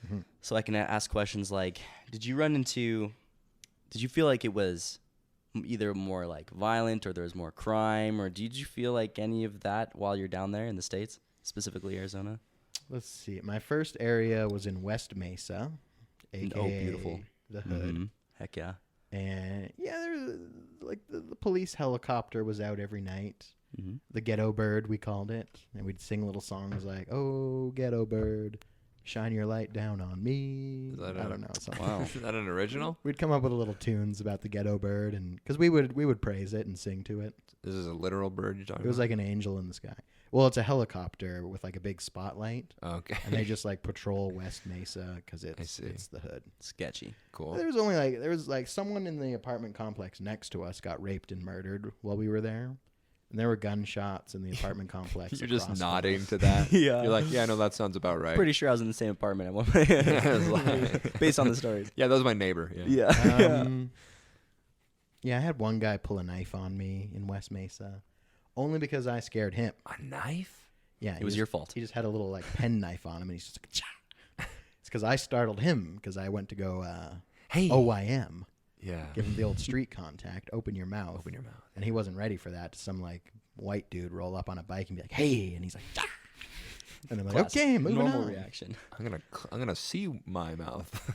Mm-hmm. So I can ask questions like, did you feel like it was either more like violent or there was more crime, or did you feel like any of that while you're down there in the States, specifically Arizona? Let's see. My first area was in West Mesa, aka beautiful. the hood. Mhm. Heck yeah. And yeah, there was, like the police helicopter was out every night. Mm-hmm. The ghetto bird, we called it, and we'd sing little songs like, "Oh, ghetto bird, shine your light down on me." Is that I don't know. Something. Wow. Is that an original? We'd come up with little tunes about the ghetto bird, and because we would praise it and sing to it. This is a literal bird you're talking It was about? like an angel in the sky. Well, it's a helicopter with like a big spotlight, Okay. and they just like patrol West Mesa because see. it's the hood. Sketchy. Cool. There was like someone in the apartment complex next to us got raped and murdered while we were there, and there were gunshots in the apartment complex. You're just across nodding from us. to that. Yeah. You're like, yeah, no, that sounds about right. Pretty sure I was in the same apartment at one point. Based on the stories. Yeah, that was my neighbor. Yeah. Yeah. Yeah, I had one guy pull a knife on me in West Mesa, only because I scared him. A knife? Yeah, It was your fault. He just had a little like pen knife on him, and he's just like, Cha! It's because I startled him because I went to go Hey. OYM, Yeah. give him the old street contact, open your mouth, Open your mouth. and he wasn't ready for that. Some like white dude roll up on a bike and be like, "Hey," and he's like, Cha! And I'm like, Classic. "Okay, moving Normal on." reaction. I'm gonna see my mouth.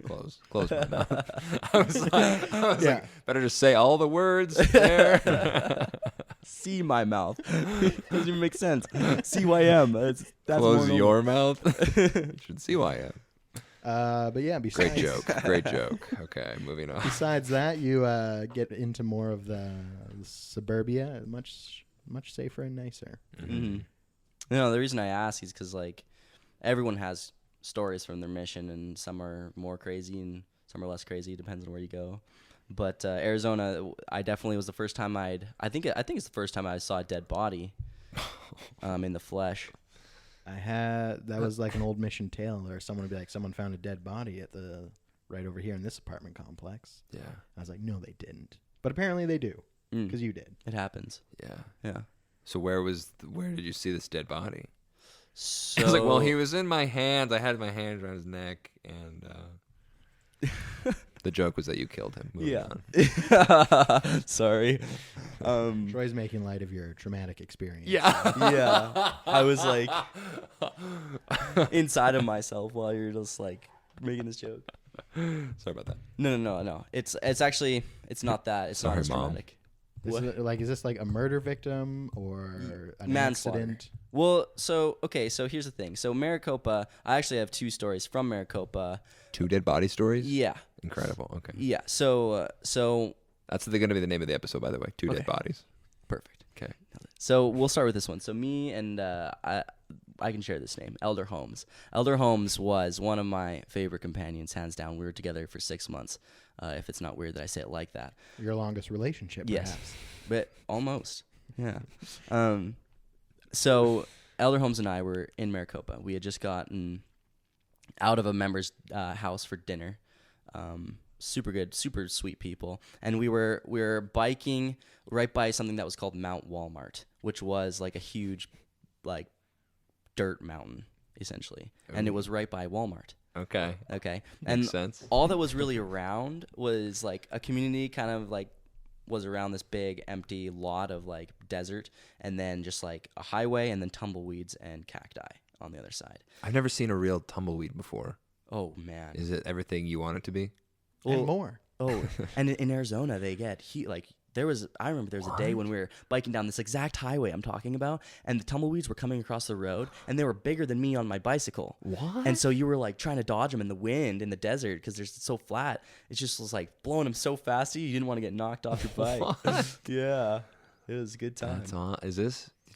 Close my mouth. I was like, better just say all the words there. See my mouth. Doesn't even make sense. CYM. That's Close more your mouth. You should see who I am. But yeah, besides Great joke. Okay, moving on. besides that, you get into more of the suburbia, much safer and nicer. Mm-hmm. No, the reason I ask is because like everyone has stories from their mission, and some are more crazy and some are less crazy. It depends on where you go. But Arizona, I definitely was the first time I think it's the first time I saw a dead body, in the flesh. That was like an old mission tale, or someone would be like, someone found a dead body at the right over here in this apartment complex. Yeah. I was like, no, they didn't, but apparently they do because you did. It happens. Yeah. Yeah. So where did you see this dead body? So I was like, well, he was in my hands. I had my hands around his neck, and the joke was that you killed him. Moving on. Sorry. Troy's making light of your traumatic experience. Yeah. I was like inside of myself while you're just like making this joke. Sorry about that. No. It's actually not that. It's not Sorry, as Mom. traumatic. Is this like a murder victim or an Manslaughter. accident? Well, so here's the thing. So Maricopa, I actually have two stories from Maricopa. 2 dead body stories? Yeah. Incredible. Okay. Yeah. So That's going to be the name of the episode, by the way. 2 dead bodies. perfect. Okay. So we'll start with this one. So me and I can share this name, Elder Holmes. Elder Holmes was one of my favorite companions, hands down. We were together for 6 months. If it's not weird that I say it like that. Your longest relationship, Yes, perhaps. but almost. Yeah. So Elder Holmes and I were in Maricopa. We had just gotten out of a member's house for dinner. Super good, super sweet people. And we were biking right by something that was called Mount Walmart, which was like a huge, like, dirt mountain, essentially. And it was right by Walmart. Okay. Okay. Makes And sense. all that was really around was like a community kind of like was around this big empty lot of like desert, and then just like a highway, and then tumbleweeds and cacti on the other side. I've never seen a real tumbleweed before. Oh man. Is it everything you want it to be? Well, and more. Oh, and in Arizona they get heat. Like I remember there was a day when we were biking down this exact highway I'm talking about, and the tumbleweeds were coming across the road, and they were bigger than me on my bicycle. What? And so you were like trying to dodge them in the wind in the desert because they're so flat. It just was like blowing them so fast you didn't want to get knocked off your bike. Yeah, it was a good time. Did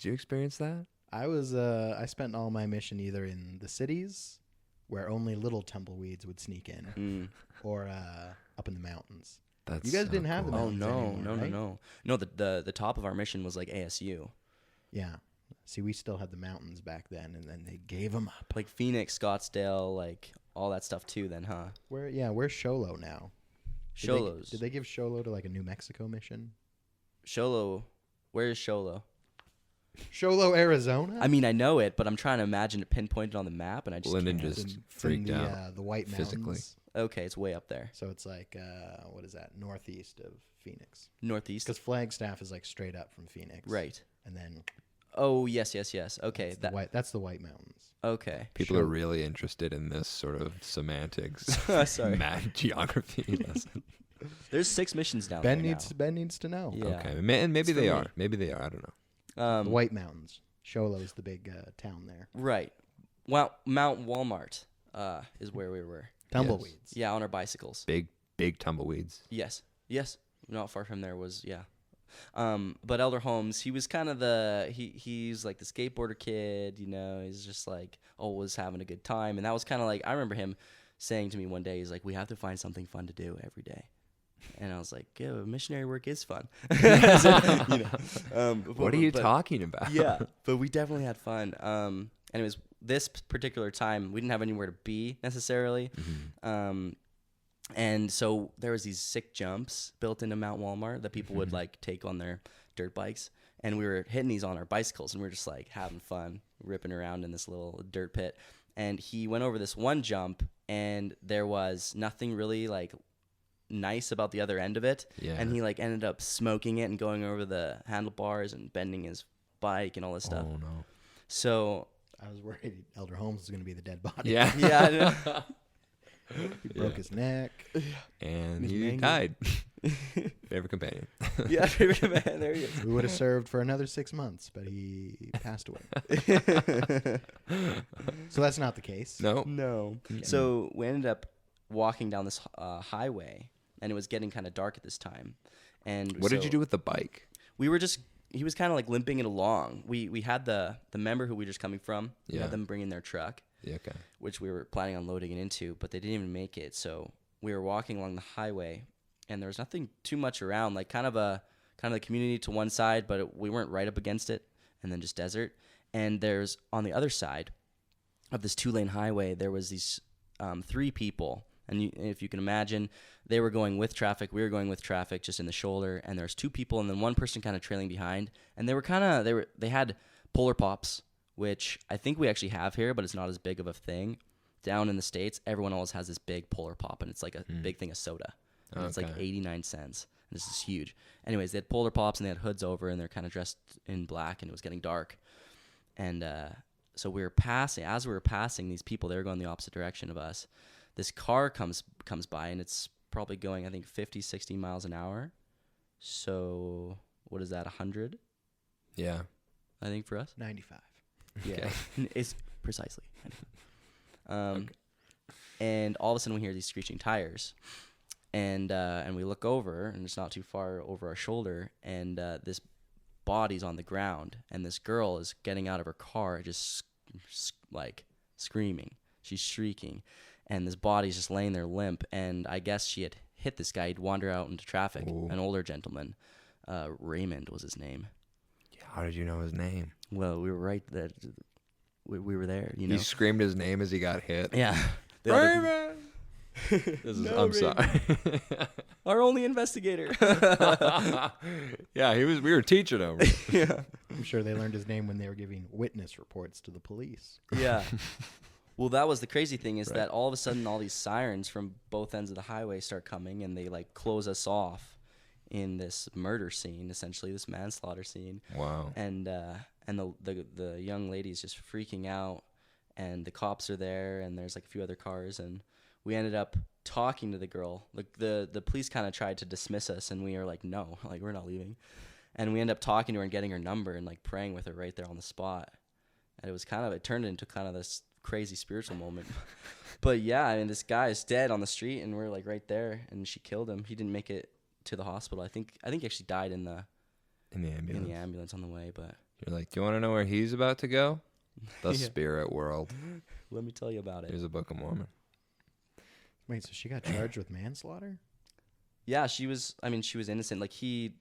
you experience that? I spent all my mission either in the cities where only little tumbleweeds would sneak in, or up in the mountains. You guys didn't have the mountains anymore, right? No. The top of our mission was like ASU. Yeah. See, we still had the mountains back then, and then they gave them up. Like Phoenix, Scottsdale, like all that stuff too. Then, huh? Where's Sholo now? Did they give Sholo to like a New Mexico mission? Sholo, where is Sholo? Sholo, Arizona. I mean, I know it, but I'm trying to imagine it pinpointed on the map, and I just Lyndon can't. just freaked out. The White physically. Mountains. Okay, it's way up there. So it's like what is that? Northeast of Phoenix. Northeast. Because Flagstaff is like straight up from Phoenix. Right. And then. Oh yes. Okay. That's the White Mountains. Okay. People are really interested in this sort of semantics. Sorry. Mad geography lesson. There's 6 missions down Ben there needs to know. Yeah. Okay, and maybe they are. Maybe they are. I don't know. The White Mountains. Sholo's the big town there. Right. Well, Mount Walmart is where we were. Tumbleweeds. Yeah, on our bicycles. Big tumbleweeds. Yes. Not far from there was but Elder Holmes, he was kind of he's like the skateboarder kid, he's just like always having a good time, and that was kind of like I remember him saying to me one day, he's like, we have to find something fun to do every day. And I was like, yeah, missionary work is fun. What are you talking about? Yeah, but we definitely had fun. Anyways, this particular time, we didn't have anywhere to be necessarily. Mm-hmm. And so there was these sick jumps built into Mount Walmart that people would like take on their dirt bikes. And we were hitting these on our bicycles, and we were just like having fun, ripping around in this little dirt pit. And he went over this one jump, and there was nothing really like nice about the other end of it. Yeah. And he like ended up smoking it and going over the handlebars and bending his bike and all this stuff. Oh no. So I was worried Elder Holmes was going to be the dead body. Yeah. Yeah. I know. He broke his neck. And he died. Favorite companion. Yeah, favorite companion. There he is. We would have served for another 6 months, but he passed away. So that's not the case. No. Mm-hmm. So we ended up walking down this highway, and it was getting kind of dark at this time. And what did you do with the bike? He was kind of like limping it along. We had the member who we were just coming from. We had them bring in their truck. Yeah, okay. Which we were planning on loading it into, but they didn't even make it. So we were walking along the highway, and there was nothing too much around, like kind of the community to one side, but we weren't right up against it, and then just desert. And there's on the other side of this 2-lane highway, there was these 3 people, and if you can imagine, they were going with traffic, we were going with traffic, just in the shoulder, and there's 2 people, and then one person kind of trailing behind, and they had Polar Pops, which I think we actually have here, but it's not as big of a thing. Down in the States, everyone always has this big Polar Pop, and it's like a big thing of soda. And it's like 89 cents. And this is huge. Anyways, they had Polar Pops, and they had hoods over, and they're kind of dressed in black, and it was getting dark. And so as we were passing these people, they were going the opposite direction of us. This car comes by, and it's probably going, I think, 50, 60 miles an hour. So what is that, 100? Yeah. I think for us? 95. Yeah, okay. It's precisely. Okay. And all of a sudden we hear these screeching tires, and we look over, and it's not too far over our shoulder, and this body's on the ground, and this girl is getting out of her car, just like screaming. She's shrieking, and this body's just laying there limp. And I guess she had hit this guy. He'd wander out into traffic. Ooh. An older gentleman, Raymond was his name. How did you know his name? Well, we were right there. We were there, He screamed his name as he got hit. Yeah. Raymond! I'm sorry. Our only investigator. Yeah, we were teaching him. Yeah. I'm sure they learned his name when they were giving witness reports to the police. Yeah. Well, that was the crazy thing is that all of a sudden all these sirens from both ends of the highway start coming, and they like close us off in this murder scene, essentially this manslaughter scene. Wow. And the young lady's just freaking out, and the cops are there, and there's like a few other cars, and we ended up talking to the girl. Like the police kind of tried to dismiss us, and we were like, no, like we're not leaving. And we ended up talking to her and getting her number and like praying with her right there on the spot. And it turned into kind of this crazy spiritual moment. But yeah, I mean, this guy is dead on the street, and we're like right there, and she killed him. He didn't make it to the hospital. I think he actually died in the ambulance on the way. But you're like, do you want to know where he's about to go? The spirit world. Let me tell you about it. Here's a Book of Mormon. Wait, so she got charged with manslaughter? Yeah, she was innocent. Like he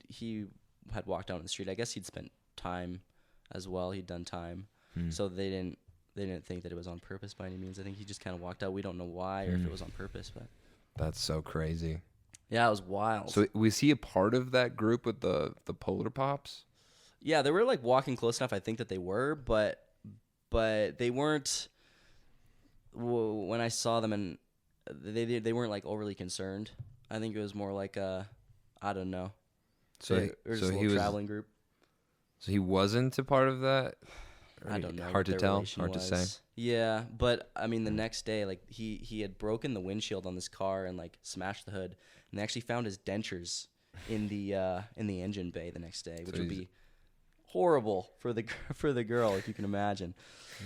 had walked down the street. I guess he'd spent time as well. He'd done time. So they didn't think that it was on purpose by any means. I think he just kind of walked out. We don't know why or if it was on purpose, but that's so crazy. Yeah, it was wild. So was he a part of that group with the Polar Pops? Yeah, they were like walking close enough. I think that they were, but they weren't. When I saw them, and they weren't like overly concerned. I think it was more like I don't know. So they were just a little traveling group. So he wasn't a part of that. I don't know. Hard to tell. Hard to say. Yeah, but I mean, the next day, like he had broken the windshield on this car and like smashed the hood, and they actually found his dentures in the engine bay the next day, which would be horrible for the girl, if you can imagine.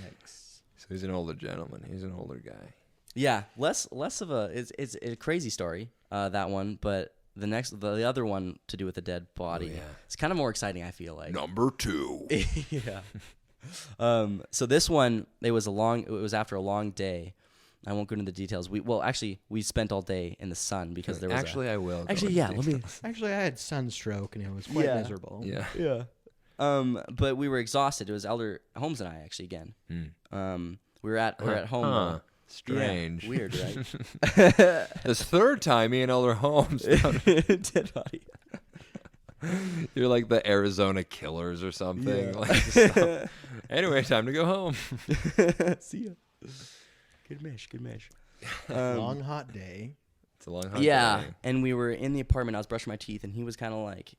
Yikes. So he's an older gentleman. He's an older guy. Yeah, less of a it's a crazy story, that one, but the other one to do with the dead body. Oh, yeah. It's kind of more exciting, I feel like. Number 2. Yeah. So this one, it was after a long day. I won't go into the details. We spent all day in the sun because there was I will. Actually, I had sunstroke and it was quite miserable. Yeah. Yeah. But we were exhausted. It was Elder Holmes and I actually again. We were at home. Strange. Yeah, weird, right? This third time, me and Elder Holmes. Dead body. You're like the Arizona Killers or something. Yeah. Like, anyway, time to go home. See ya. Good mesh. Long hot day. It's a long hot day. day. And we were in the apartment. I was brushing my teeth, and he was kind of like,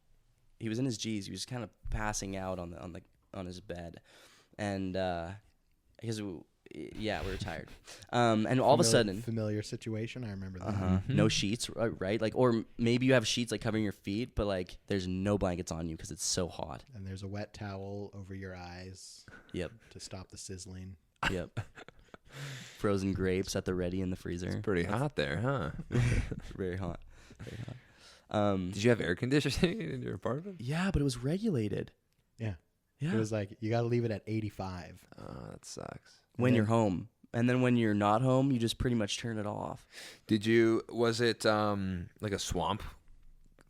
he was in his G's. He was kind of passing out on his bed, and because we were tired. And all of a sudden, familiar situation. I remember that. No sheets, right? Like, or maybe you have sheets like covering your feet, but like there's no blankets on you because it's so hot. And there's a wet towel over your eyes. Yep. To stop the sizzling. Yep. Frozen grapes at the ready in the freezer. It's pretty hot there, huh? Very hot. Very hot. Did you have air conditioning in your apartment? Yeah, but it was regulated. Yeah. Yeah. It was like you got to leave it at 85. Oh, that sucks. When you're home. And then when you're not home, you just pretty much turn it off. Was it like a swamp?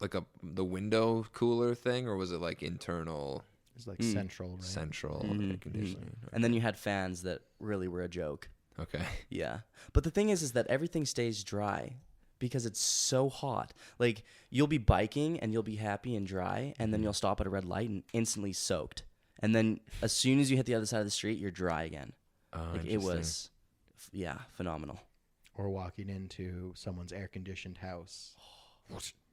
Like the window cooler thing? Or was it like internal? It was like central, right? Central air conditioning. And then you had fans that really were a joke. Okay. Yeah. But the thing is that everything stays dry because it's so hot. Like, you'll be biking and you'll be happy and dry, and then you'll stop at a red light and instantly soaked. And then as soon as you hit the other side of the street, you're dry again. Like, it was, phenomenal. Or walking into someone's air-conditioned house.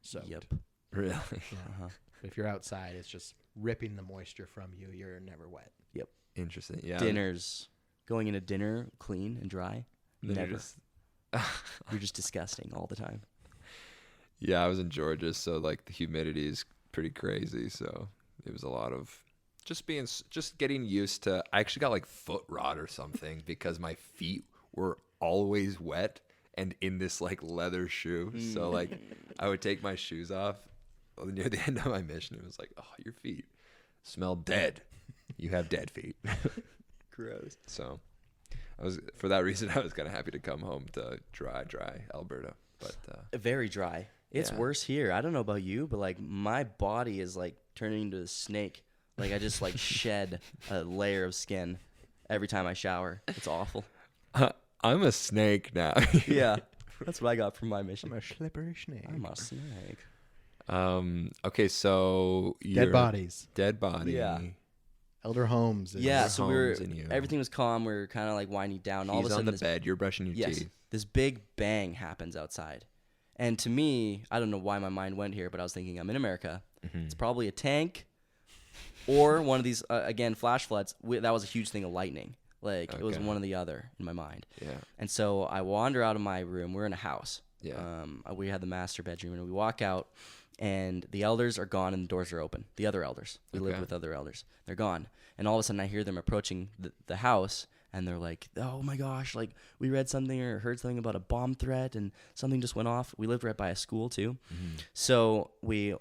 Soaked. Yep. Really? Yeah. If you're outside, it's just ripping the moisture from you. You're never wet. Yep. Interesting. Yeah. Dinners. Going into dinner clean and dry. Never. You're just disgusting all the time. Yeah, I was in Georgia, so like the humidity is pretty crazy. So it was a lot of just getting used to. I actually got like foot rot or something because my feet were always wet and in this like leather shoe. So like I would take my shoes off near the end of my mission. It was like, oh, your feet smell dead. You have dead feet. Gross. So for that reason, I was kind of happy to come home to dry Alberta. But very dry. It's worse here. I don't know about you, but like my body is like turning into a snake. Like I just like shed a layer of skin every time I shower. It's awful. I'm a snake now. Yeah, that's what I got from my mission. I'm a slippery snake. I'm a snake. Okay, so dead bodies. Dead body. Yeah. Elder Holmes. Yeah, so everything was calm. We were kind of like winding down. All of a sudden, on the bed. You're brushing your teeth. This big bang happens outside, And to me, I don't know why my mind went here, but I was thinking I'm in America. It's probably a tank or one of these, again, flash floods. That was a huge thing of lightning. Like, it was one or the other in my mind. Yeah. And so I wander out of my room. We're in a house. Yeah. We had the master bedroom, and we walk out, and the elders are gone, and the doors are open. The other elders. We lived with other elders. They're gone. And all of a sudden, I hear them approaching the house, and they're like, oh, my gosh, like, we read something or heard something about a bomb threat, and something just went off. We lived right by a school, too. So we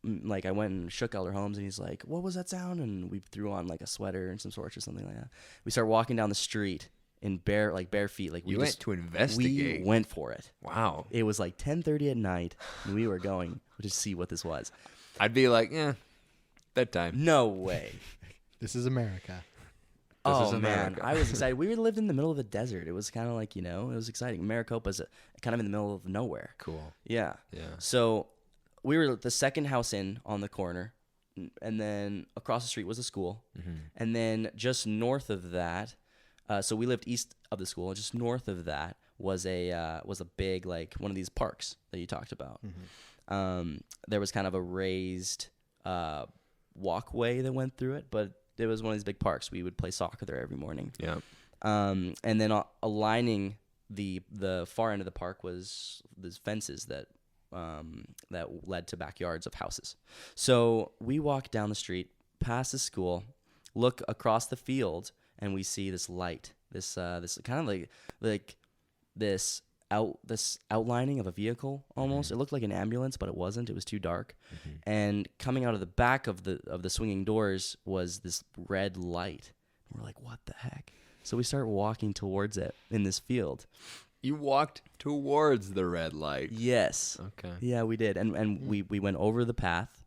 I went and shook Elder Holmes, and he's like, what was that sound? And we threw on, like, a sweater and some shorts or something like that. We start walking down the street in bare feet. Like, You went to investigate. We went for it. Wow. It was like 10:30 at night, and we were going to see what this was. I'd be like, bedtime. No way. This is America. This is Man, America. I was excited. We lived in the middle of a desert. It was kind of like, it was exciting. Maricopa's kind of in the middle of nowhere. Cool. Yeah. Yeah. So we were the second house in on the corner, and then across the street was a school, and then just north of that, so we lived east of the school. Just north of that was a big, like, one of these parks that you talked about. There was kind of a raised walkway that went through it, but it was one of these big parks. We would play soccer there every morning. Yeah. And then aligning the far end of the park was these fences that led to backyards of houses. So we walk down the street, past the school, look across the field, and we see this light. This kind of like this outlining of a vehicle almost. It looked like an ambulance, but it wasn't. It was too dark. And coming out of the back of the swinging doors was this red light. We're like, what the heck? So we start walking towards it in this field. You walked towards the red light. Yes. Okay. Yeah, we did. And we went over the path.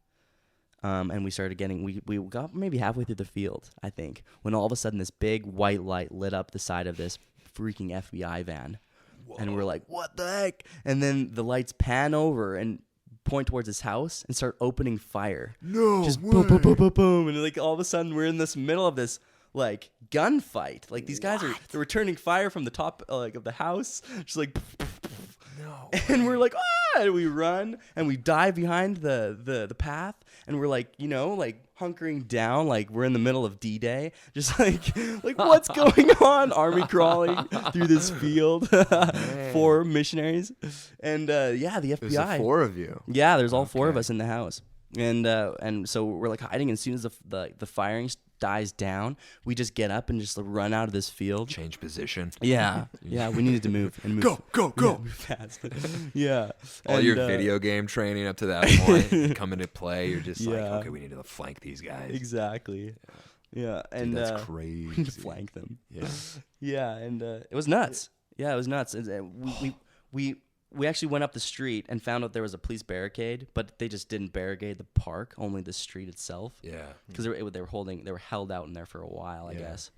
And we started we got maybe halfway through the field, I think, when all of a sudden this big white light lit up the side of this freaking FBI van. Whoa. And we're like, what the heck? And then the lights pan over and point towards his house and start opening fire. No Just way. boom, boom, boom, boom, boom. And like all of a sudden we're in this middle of this like gunfight. Like these guys are returning fire from the top of the house. Just like No. and we're like, and we run and we dive behind the path, and we're like, hunkering down, like we're in the middle of D-Day, just like what's going on? Army crawling through this field, 4 missionaries, and the FBI. There's the 4 of you. Yeah, there's all 4 of us in the house, and so we're like hiding. And as soon as the firing dies down, we just get up and just run out of this field. Change position. Yeah, we needed to move and move. Go. Yeah, move fast. Yeah. All your video game training up to that point come into play. You're just like, okay, we need to flank these guys. Exactly. Yeah, and Dude, that's we need crazy. to flank them. Yeah. Yeah, and it was nuts. Yeah, it was nuts. And we actually went up the street and found out there was a police barricade, but they just didn't barricade the park, only the street itself. Yeah. Because they were held out in there for a while, I guess.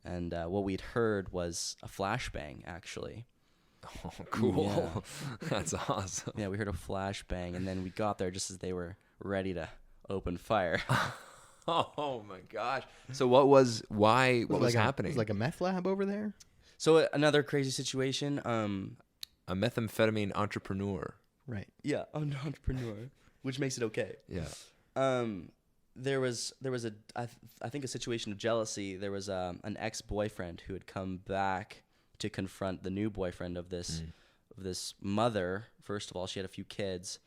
And what we'd heard was a flashbang, actually. Oh, cool. Yeah. That's awesome. Yeah, we heard a flashbang, and then we got there just as they were ready to open fire. Oh my gosh. So what was happening? It was like a meth lab over there. So another crazy situation. A methamphetamine entrepreneur. Right. Yeah, an entrepreneur, which makes it okay. Yeah. There was I think a situation of jealousy. There was an ex-boyfriend who had come back to confront the new boyfriend of this mother. First of all, she had a few kids,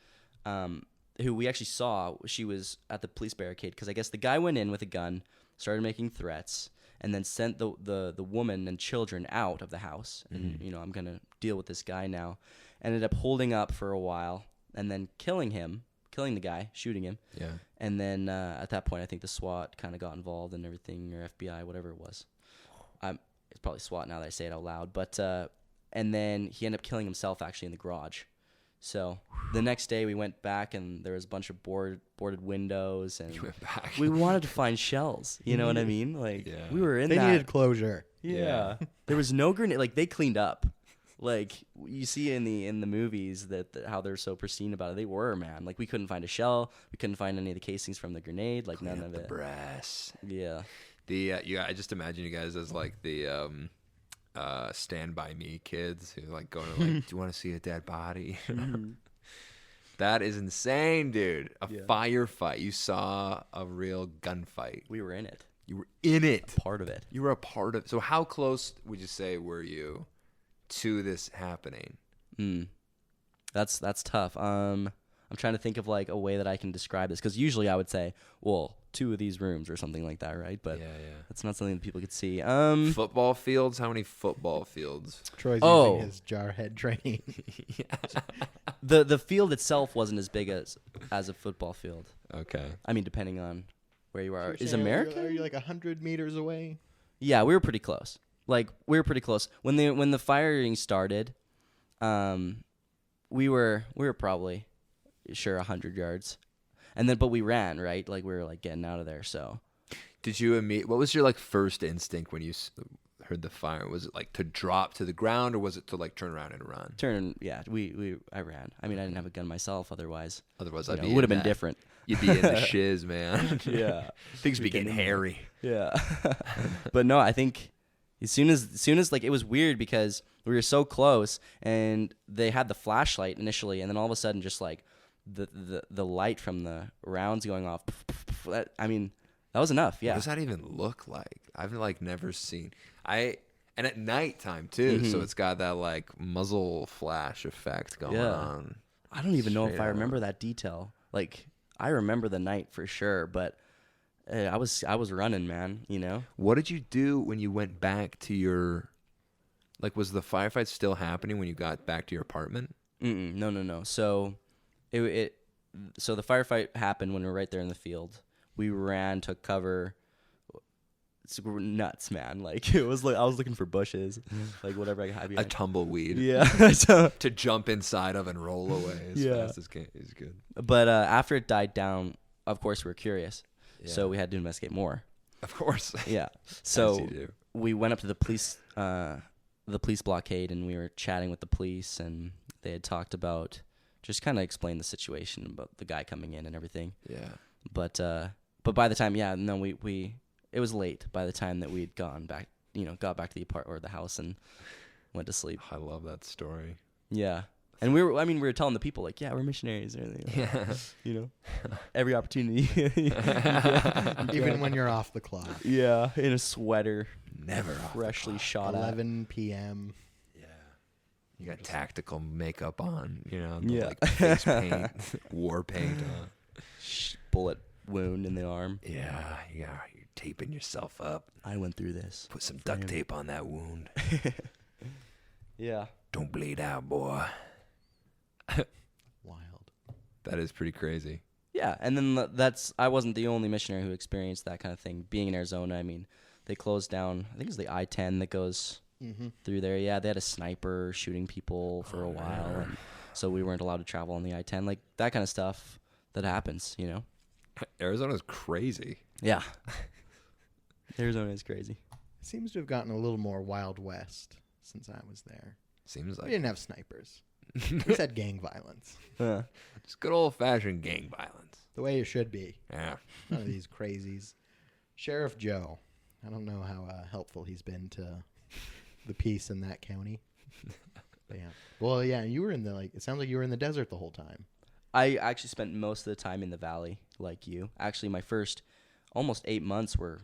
who we actually saw. She was at the police barricade because I guess the guy went in with a gun, started making threats, and then sent the woman and children out of the house. And I'm gonna deal with this guy now. Ended up holding up for a while and then killing the guy, shooting him. Yeah. And then at that point, I think the SWAT kind of got involved and everything, or FBI, whatever it was. It's probably SWAT now that I say it out loud. But and then he ended up killing himself actually in the garage. So the next day we went back and there was a bunch of boarded windows, and You went back. we wanted to find shells. You know what I mean? Like we were in They that. needed closure. Yeah. There was no grenade. Like they cleaned up. Like you see in the movies that how they're so pristine about it. They were, man. Like we couldn't find a shell. We couldn't find any of the casings from the grenade. Like none of the it. brass. Yeah. I just imagine you guys as like the Stand By Me kids who like going to like, do you want to see a dead body? That is insane, dude. A firefight. You saw a real gunfight. We were in it. You were in it. Part of it. You were a part of. So how close would you say were you to this happening? That's tough. I'm trying to think of like a way that I can describe this, because usually I would say, well, 2 of these rooms or something like that, right? But that's not something that people could see. Football fields? How many football fields? Troy's using his jarhead training. The field itself wasn't as big as a football field. Okay. I mean, depending on where you are. Is saying, America? Are you like 100 meters away? Yeah, we were pretty close. Like, we were pretty close. When the firing started, we were probably 100 yards. And then, but we ran, right? Like, we were like getting out of there. So, did you what was your like first instinct when you heard the fire? Was it like to drop to the ground, or was it to like turn around and run? I ran. I mean, I didn't have a gun myself. Otherwise, it would have been different. You'd be in the shiz, man. Yeah, things be getting hairy. Yeah, but no, I think as soon as like, it was weird because we were so close, and they had the flashlight initially, and then all of a sudden, just like the light from the rounds going off. That was enough. Yeah. What does that even look like? I've like never seen. And at nighttime too, so it's got that like muzzle flash effect going on. I don't even know if I remember that detail. Like, I remember the night for sure, but I was running, man. You know. What did you do when you went back to your? Like, was the firefight still happening when you got back to your apartment? No. So, so the firefight happened when we were right there in the field. We ran, took cover. It's nuts, man. Like, it was like I was looking for bushes, like whatever I had behind. A tumbleweed. Yeah. To jump inside of and roll away as fast as is good. But after it died down, of course we were curious, so we had to investigate more. Of course. Yeah. So we went up to the police blockade, and we were chatting with the police, and they had talked about, just kind of explained the situation about the guy coming in and everything. Yeah. But by the time, we it was late by the time that we'd got back to the apartment or the house and went to sleep. I love that story. Yeah. And we were telling the people, like, yeah, we're missionaries or anything. Every opportunity. Even when you're off the clock. Yeah, in a sweater. Never off freshly shot 11 p.m. Yeah. You got tactical makeup on, like face paint, war paint on. Bullet wound in the arm. Yeah, you're taping yourself up. I went through this. Put some duct tape on that wound. Yeah. Don't bleed out, boy. Wild. That is pretty crazy. Yeah, and then I wasn't the only missionary who experienced that kind of thing. Being in Arizona, I mean, they closed down, I think it was the I-10 that goes through there. Yeah, they had a sniper shooting people for a while, and so we weren't allowed to travel on the I-10. Like, that kind of stuff that happens, Arizona's crazy. Yeah. Arizona is crazy. It seems to have gotten a little more Wild West since I was there. Seems like we didn't have snipers. We just had gang violence. Just good old-fashioned gang violence. The way it should be. Yeah. None of these crazies. Sheriff Joe. I don't know how helpful he's been to the peace in that county. But yeah. Well, yeah, you were it sounds like you were in the desert the whole time. I actually spent most of the time in the valley, like you. Actually, my first almost 8 months were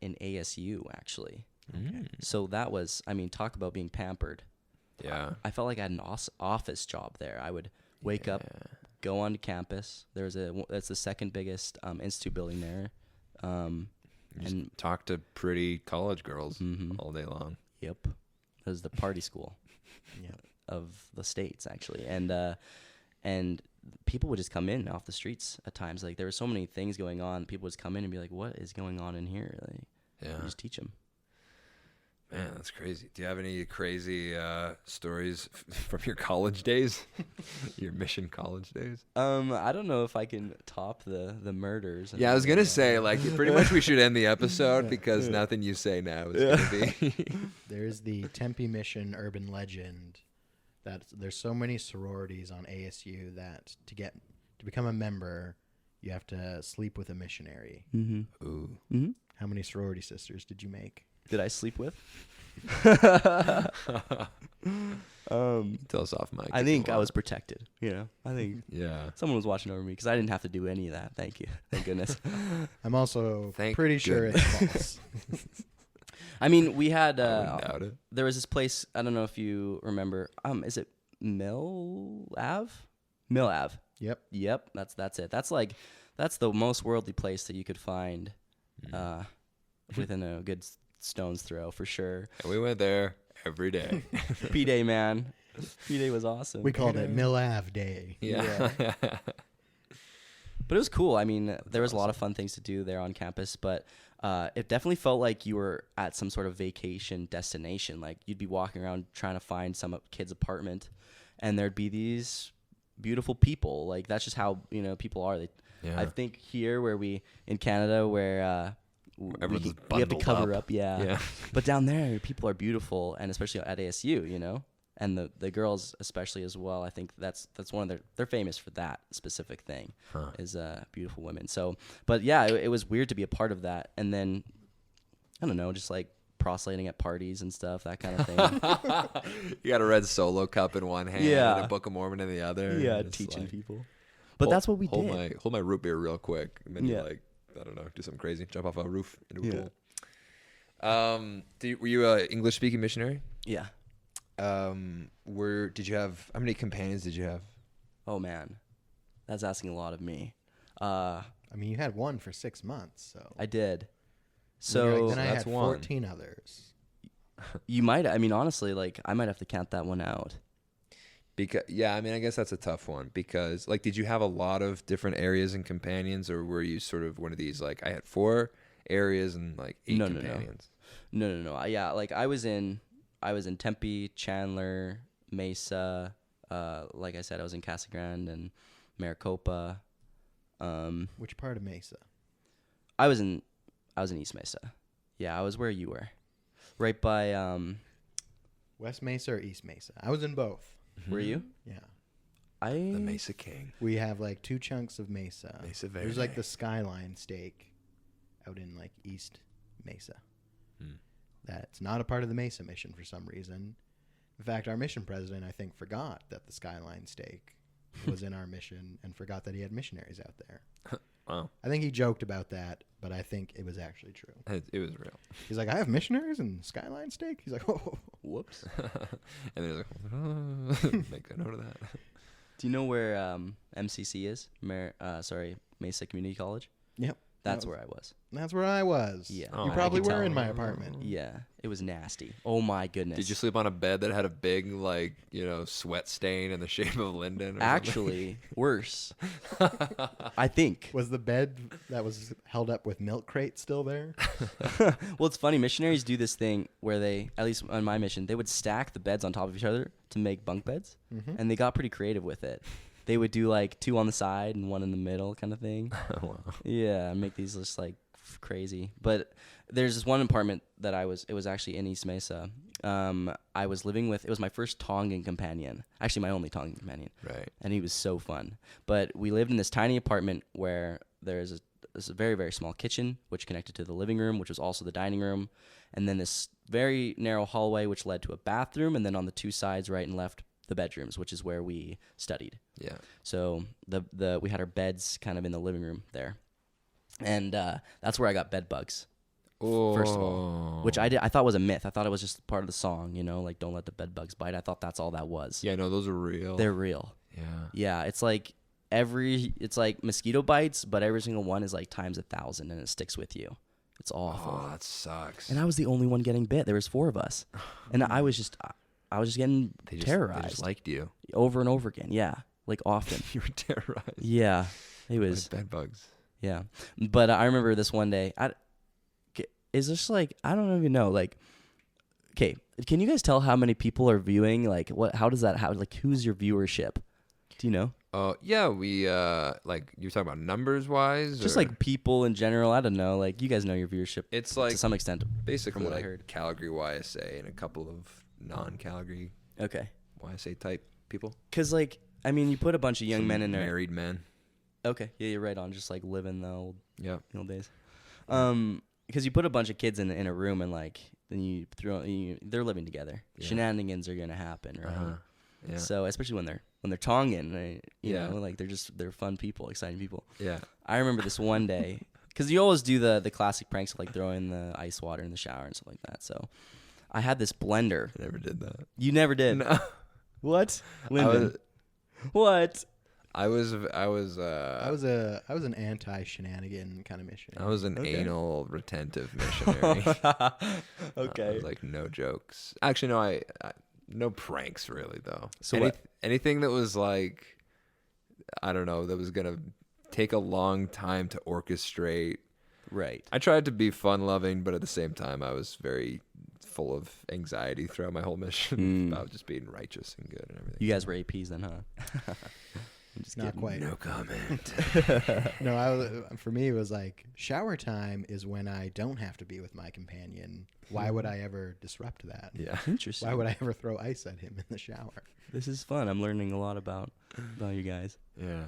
in ASU, actually. Okay. So that was, talk about being pampered. Yeah. I felt like I had an office job there. I would wake up, go onto campus. That's the second biggest institute building there. And talk to pretty college girls all day long. Yep. It was the party school of the States, actually. And people would just come in off the streets at times. Like, there were so many things going on. People would just come in and be like, what is going on in here? Like, you just teach them. Man, that's crazy. Do you have any crazy stories from your college days? Your mission college days? I don't know if I can top the murders. Yeah, I was going to say, like, pretty much we should end the episode because nothing you say now is going to be. There's the Tempe Mission urban legend that there's so many sororities on ASU that to become a member, you have to sleep with a missionary. Mm-hmm. Ooh. Mm-hmm. How many sorority sisters did you make? Did I sleep with? Tell us off mic. I if you think I want. was protected. I think Yeah. someone was watching over me because I didn't have to do any of that. Thank you. Thank goodness. I'm also Thank pretty sure it's false. I mean, we had I wouldn't doubt it. there was this place. I don't know if you remember. Is it Mill Ave? Mill Ave. Yep. Yep. That's it. That's the most worldly place that you could find, within a good stone's throw for sure. And we went there every day. P-Day, man. P-Day was awesome. We called it Mill Ave Day. Yeah. But it was cool. I mean, there was a lot of fun things to do there on campus, but it definitely felt like you were at some sort of vacation destination. Like you'd be walking around trying to find some kid's apartment, and there'd be these beautiful people. Like that's just how people are. Yeah. I think here, in Canada, where Everyone's just we have to bundled cover up. up, yeah. But down there, people are beautiful, and especially at ASU, and the girls especially as well. I think that's one of they're famous for that specific thing, is beautiful women. So, but yeah, it was weird to be a part of that, and then I don't know, just like proselyting at parties and stuff, that kind of thing. You got a red Solo cup in one hand Yeah. and a Book of Mormon in the other. Yeah, and it's teaching like, people. But that's what we hold did. Hold my root beer real quick, and then Yeah. you I don't know, do something crazy, jump off a roof into a Yeah. pool. Were you a English speaking missionary? Yeah. Did you have how many companions did you have? Oh man, that's asking a lot of me. I mean, you had one for 6 months, so. I did. Then So I that's had one. 14 others. you might. I mean, honestly, like I might have to count that one out. Because I mean, I guess that's a tough one because did you have a lot of different areas and companions, or were you sort of one of these I had 4 areas and 8 No. companions? No. Yeah, like I was in Tempe, Chandler, Mesa. Like I said, I was in Casa Grande and Maricopa. Which part of Mesa? I was in East Mesa. Yeah, I was where you were, right by. West Mesa or East Mesa? I was in both. Were you? Yeah. The Mesa King. We have 2 chunks of Mesa. Mesa There's Verde. the Skyline steak out in East Mesa. That's not a part of the Mesa mission for some reason. In fact, our mission president, I think, forgot that the Skyline steak was in our mission and forgot that he had missionaries out there. Wow. I think he joked about that, but I think it was actually true. It was real. He's like, I have missionaries in Skyline steak? He's like, oh. Whoops. And they're make a note of that. Do you know where MCC is? Mesa Community College. Yep. That's where I was. That's where I was. Yeah. Oh, You I probably can were tell. in my apartment. Yeah, it was nasty. Oh my goodness. Did you sleep on a bed that had a big sweat stain in the shape of Lyndon? Or something? Actually, worse. I think. Was the bed that was held up with milk crate still there? Well, it's funny. Missionaries do this thing where they, at least on my mission, they would stack the beds on top of each other to make bunk beds, and they got pretty creative with it. They would do 2 on the side and 1 in the middle kind of thing. Wow. Yeah, make these just crazy. But there's this one apartment that it was actually in East Mesa. I was living with, it was my first Tongan companion, actually my only Tongan companion. Right. And he was so fun. But we lived in this tiny apartment where there's a very, very small kitchen, which connected to the living room, which was also the dining room. And then this very narrow hallway, which led to a bathroom. And then on the 2 sides, right and left, the bedrooms, which is where we studied. Yeah. So we had our beds kind of in the living room there. And that's where I got bed bugs. First of all, which I thought was a myth. I thought it was just part of the song, don't let the bed bugs bite. I thought that's all that was. Yeah, no, those are real. They're real. Yeah. Yeah, it's like mosquito bites, but every single one is times 1,000 and it sticks with you. It's awful. Oh, that sucks. And I was the only one getting bit. There was 4 of us. And I was just getting terrorized. They just liked you. Over and over again. Yeah. Often. You were terrorized. Yeah. It was. Bed bugs. Yeah. But I remember this one day. Is this I don't even know. Okay, can you guys tell how many people are viewing? How does that, who's your viewership? Do you know? Yeah, we, you're talking about numbers wise? Just people in general. I don't know. You guys know your viewership. It's to some extent. basically from what I heard. Calgary YSA and a couple of non-Calgary Okay. YSA type people. Because, you put a bunch of young Some men in there. married men. Okay. Yeah, you're right on. Just, living the Yeah. old days. Because you put a bunch of kids in a room and, then they're living together. Yeah. Shenanigans are gonna happen, right? Uh-huh. Yeah. So especially when they're Tongan, right? You Yeah. know, like they're fun people, exciting people. Yeah. I remember this one day, because you always do the classic pranks of like throwing the ice water in the shower and stuff like that. So I had this blender. I never did that. You never did. No. What? Lyndon. What? I was I was an anti-shenanigan kind of missionary. I was an Okay. anal retentive missionary. Okay. I was like, no jokes. Actually, no, I no pranks really though. So what? Anything that was like, I don't know, that was gonna take a long time to orchestrate. Right. I tried to be fun loving, but at the same time, I was very full of anxiety throughout my whole mission about just being righteous and good and everything. You guys were APs then, huh? I'm just Not kidding. quite. No comment. No, for me, it was like shower time is when I don't have to be with my companion. Why would I ever disrupt that? Yeah. Interesting. Why would I ever throw ice at him in the shower? This is fun. I'm learning a lot about you guys. Yeah.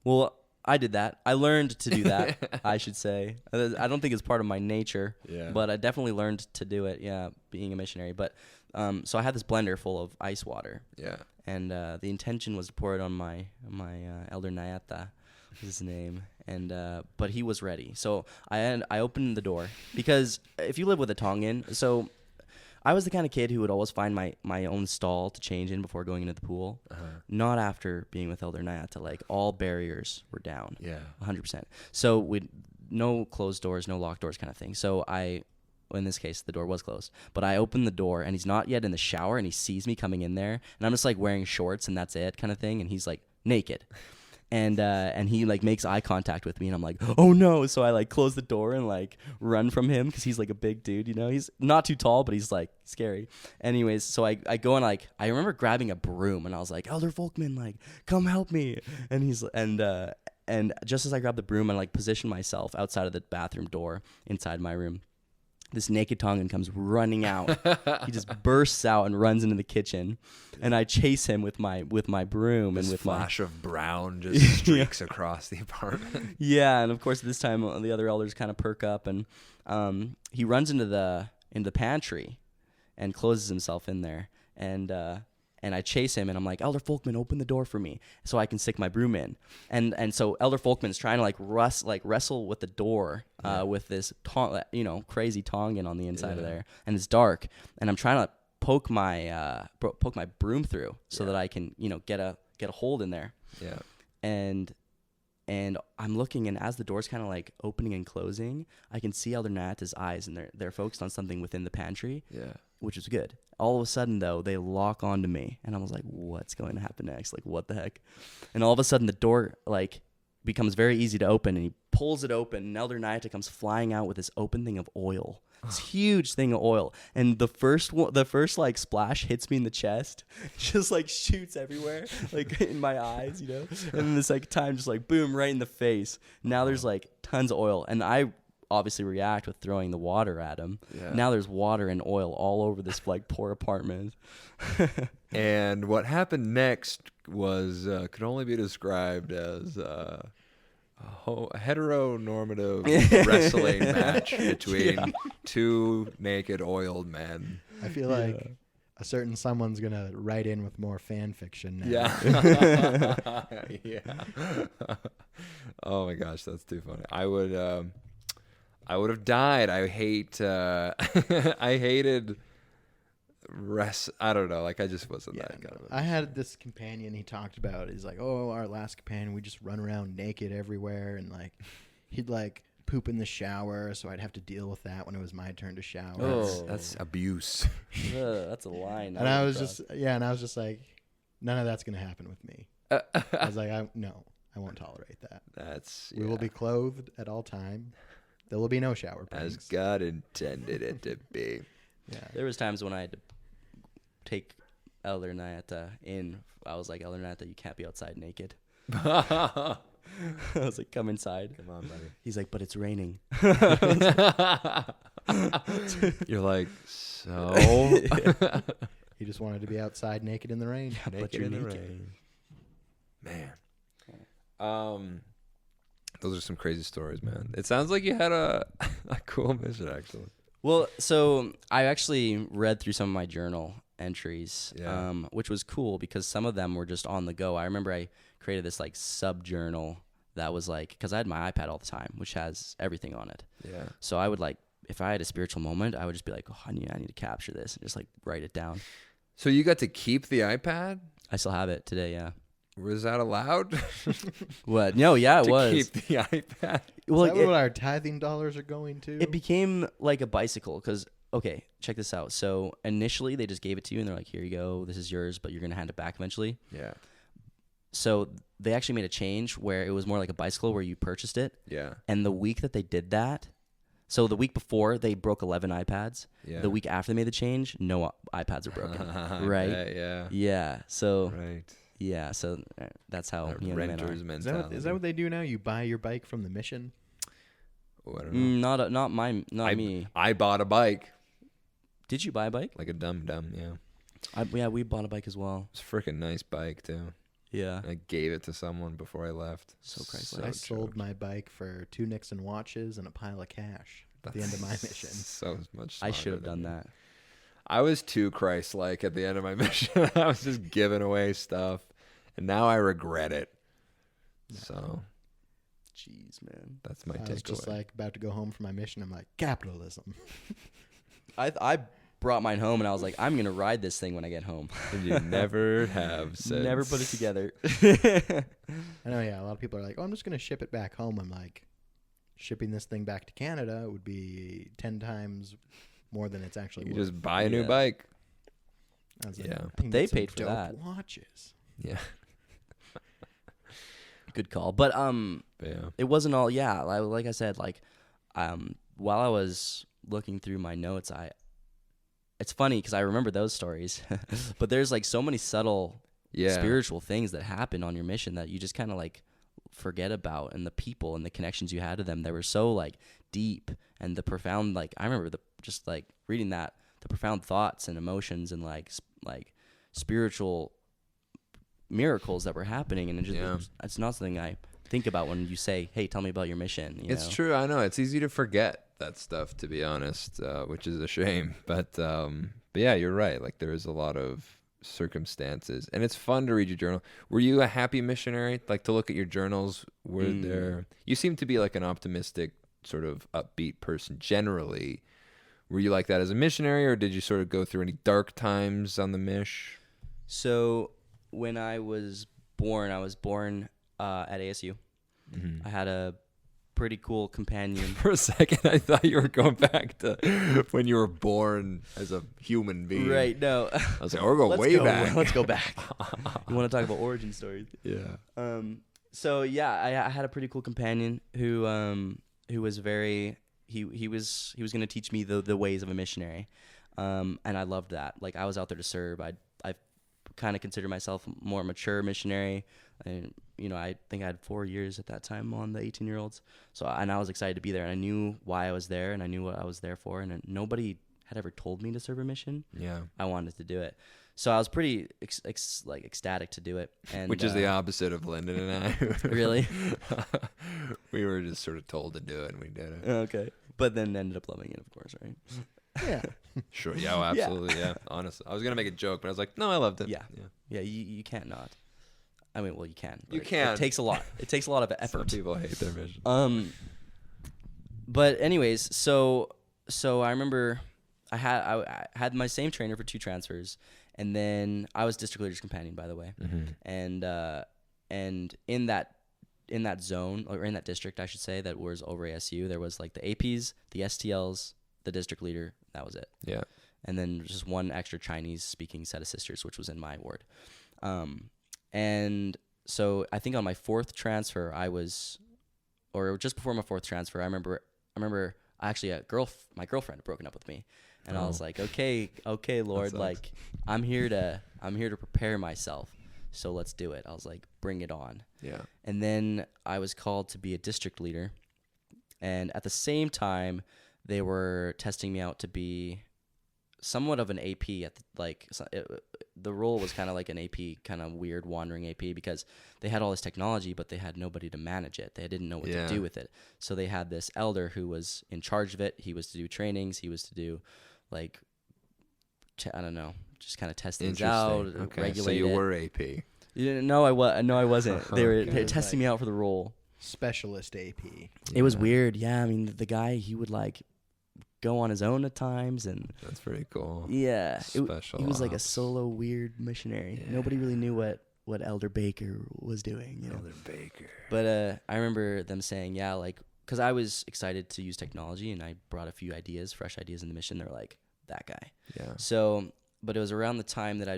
Well, I did that. I learned to do that, I should say. I don't think it's part of my nature, Yeah. but I definitely learned to do it, yeah, being a missionary. But so I had this blender full of ice water, Yeah. and the intention was to pour it on my elder Nayata, his name, and but he was ready. So I opened the door, because if you live with a Tongan, so I was the kind of kid who would always find my own stall to change in before going into the pool. Not after being with Elder Nayata. Like, all barriers were down. Yeah. 100%. So no closed doors, no locked doors kind of thing. So in this case, the door was closed. But I opened the door, and he's not yet in the shower, and he sees me coming in there. And I'm just, like, wearing shorts, and that's it kind of thing. And he's, like, naked. And he like makes eye contact with me, and I'm like, oh no. So I like close the door and like run from him, because he's like a big dude, you know. He's not too tall, but he's like scary. Anyways, so I go and like I remember grabbing a broom, and I was like, Elder Volkman, like, come help me. And he's and just as I grabbed the broom and like position myself outside of the bathroom door inside my room, this naked Tongan comes running out. He just bursts out and runs into the kitchen, and I chase him with my broom This and with flash of brown just streaks across the apartment. Yeah, and of course this time the other elders kind of perk up, and he runs into the pantry and closes himself in there, and I chase him, and I'm like, Elder Folkman, open the door for me so I can stick my broom in. And so Elder Folkman's trying to wrestle with the door with this crazy Tongan on the inside of there, and it's dark, and I'm trying to poke my broom through so that I can get a hold in there. Yeah. And I'm looking, and as the door's kind of like opening and closing, I can see Elder Nata's eyes, and they're focused on something within the pantry. Yeah. Which is good. All of a sudden, though, they lock onto me, and I was like, what's going to happen next? Like, what the heck? And all of a sudden, the door, like, becomes very easy to open, and he pulls it open, and Elder Nayata comes flying out with this open thing of oil. This huge thing of oil. And the first like, splash hits me in the chest, just, like, shoots everywhere, like, in my eyes, you know? And then this, like, time just, like, boom, right in the face. Now there's, like, tons of oil. And I obviously react with throwing the water at him. Yeah. Now there's water and oil all over this like poor apartment. And what happened next was could only be described as a heteronormative wrestling match between two naked oiled men. I feel like a certain someone's gonna write in with more fan fiction now. Yeah. Yeah. Oh my gosh, that's too funny. I would have died. I hated I don't know. Like, I just wasn't that kind of. I had this companion he talked about. He's like, oh, our last companion, we just run around naked everywhere, and like he'd like poop in the shower, so I'd have to deal with that when it was my turn to shower. Oh. That's abuse. That's a line. And I was just like, none of that's gonna happen with me. I was like, I won't tolerate that. We will be clothed at all time. There will be no shower pranks. As God intended it to be. Yeah. There was times when I had to take Elder Nayata in. I was like, Elder Nayata, you can't be outside naked. I was like, come inside. Come on, buddy. He's like, but it's raining. You're like, so? He just wanted to be outside naked in the rain. But you're naked. Man. Those are some crazy stories, man. It sounds like you had a cool mission, actually. Well, so I actually read through some of my journal entries, Yeah. which was cool because some of them were just on the go. I remember I created this like sub journal that was like, because I had my iPad all the time, which has everything on it. Yeah. So I would like, if I had a spiritual moment, I would just be like, oh, I need to capture this and just like write it down. So you got to keep the iPad? I still have it today, yeah. Was that allowed? What? No, yeah, it to was. keep the iPad? Well, Is that what our tithing dollars are going to? it became like a bicycle because, okay, check this out. So initially they just gave it to you and they're like, here you go, this is yours, but you're going to hand it back eventually. Yeah. So they actually made a change where it was more like a bicycle where you purchased it. Yeah. And the week that they did that, so the week before they broke 11 iPads. Yeah. The week after they made the change, no iPads are broken. Right? Yeah. Yeah. So Right. yeah. So that's how That the men renter's are. mentality. Is that what they do now? You buy your bike from the mission? Oh, I don't know. Not me. I bought a bike. Did you buy a bike? Like a dum-dum, yeah. Yeah, we bought a bike as well. It's a freaking nice bike, too. Yeah. I gave it to someone before I left. So Christ-like. I sold my bike for 2 Nixon watches and a pile of cash at the end of my mission. So much. I should have smarter than done you. that. I was too Christ-like at the end of my mission. I was just giving away stuff, and now I regret it. So Jeez, man. that's my I was just takeaway. like about to go home from my mission. I'm like, capitalism. I brought mine home and I was like, I'm gonna ride this thing when I get home. And you never have said. Never put it together. I know, yeah. A lot of people are like, oh, I'm just going to ship it back home. I'm like, shipping this thing back to Canada would be 10 times more than it's actually You worth. just buy a new Yeah. bike. I was like, Yeah. I can They get some paid for dope that. watches. Yeah. Good call. But But yeah. it wasn't all. Yeah, like I said, like while I was looking through my notes, it's funny because I remember those stories, but there's like so many subtle Yeah. spiritual things that happen on your mission that you just kind of like forget about, and the people and the connections you had to them, they were so like deep, and the profound, like I remember just like reading that, the profound thoughts and emotions and like spiritual miracles that were happening, and it's not something I think about when you say, hey, tell me about your mission. You It's know? true. I know it's easy to forget that stuff, to be honest, which is a shame. But yeah, you're right. Like there is a lot of circumstances, and it's fun to read your journal. Were you a happy missionary? Like to look at your journals, were there? You seem to be like an optimistic, sort of upbeat person generally. Were you like that as a missionary, or did you sort of go through any dark times on the mish? So when I was born at ASU. Mm-hmm. I had a pretty cool companion. For a second, I thought you were going back to when you were born as a human being. Right, no. I was like, oh, we're going way back. Let's go back. You want to talk about origin stories? Yeah. So yeah, I had a pretty cool companion who was very he was going to teach me the ways of a missionary, and I loved that. Like I was out there to serve. I kind of consider myself a more mature missionary, and I think I had 4 years at that time on the 18-year-olds. So and I was excited to be there, and I knew why I was there, and I knew what I was there for, and nobody had ever told me to serve a mission. Yeah. I wanted to do it. So I was pretty ecstatic to do it, and Which is the opposite of Lyndon and I. Really? We were just sort of told to do it, and we did it. Okay, but then ended up loving it, of course, right? Yeah. Sure. Yeah. Oh, absolutely. Yeah. Honestly, I was gonna make a joke, but I was like, no, I loved it. Yeah. Yeah. You can't not. I mean, well, you can. You but can. It takes a lot. It takes a lot of Some effort. people hate their mission. But anyways, so I remember I had my same trainer for 2 transfers, and then I was district leader's companion, by the way, and in that zone, or in that district, I should say, that was over ASU, there was like the APs, the STLs, the district leader. That was it. Yeah. And then just one extra Chinese-speaking set of sisters, which was in my ward. And so I think on my 4th transfer, or just before my 4th transfer, I remember actually my girlfriend had broken up with me, and I was like, okay, Lord, like I'm here to prepare myself, so let's do it. I was like, bring it on. Yeah. And then I was called to be a district leader, and at the same time, they were testing me out to be somewhat of an AP the role was kind of like an AP, kind of weird wandering AP, because they had all this technology, but they had nobody to manage it. They didn't know what to do with it. So they had this elder who was in charge of it. He was to do trainings. He was to do like, I don't know, just kind of test things out, regulate so you it. were AP. No, I wasn't. They were testing me out for the role. Specialist AP. It was weird. Yeah, I mean, the guy, he would like go on his own at times, and That's pretty cool. yeah, Special he was like a ops. solo weird missionary. Yeah. Nobody really knew what Elder Baker was doing, you know. Elder Baker. But I remember them saying, yeah, like, because I was excited to use technology, and I brought a few ideas, fresh ideas in the mission. They're like, that guy. Yeah. So, but it was around the time that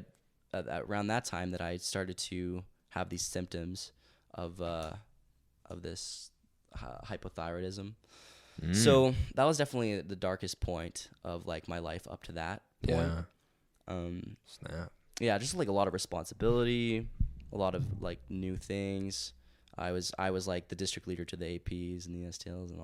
I started to have these symptoms of this hypothyroidism. So that was definitely the darkest point of like my life up to that point. Snap. Yeah, just like a lot of responsibility, a lot of like new things. I was like the district leader to the APs and the STLs and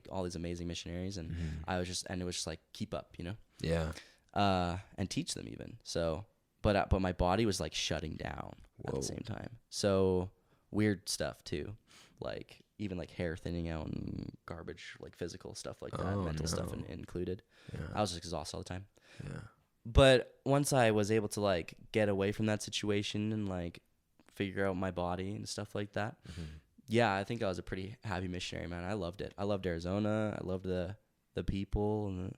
all these amazing missionaries, and it was just like keep up, you know. Yeah. And teach them even. So, but my body was like shutting down at the same time. So weird stuff too, like even like hair thinning out and garbage, like physical stuff like that, mental stuff included. Yeah. I was just exhausted all the time. Yeah. But once I was able to like get away from that situation and like figure out my body and stuff like that, yeah, I think I was a pretty happy missionary, man. I loved it. I loved Arizona. I loved the people and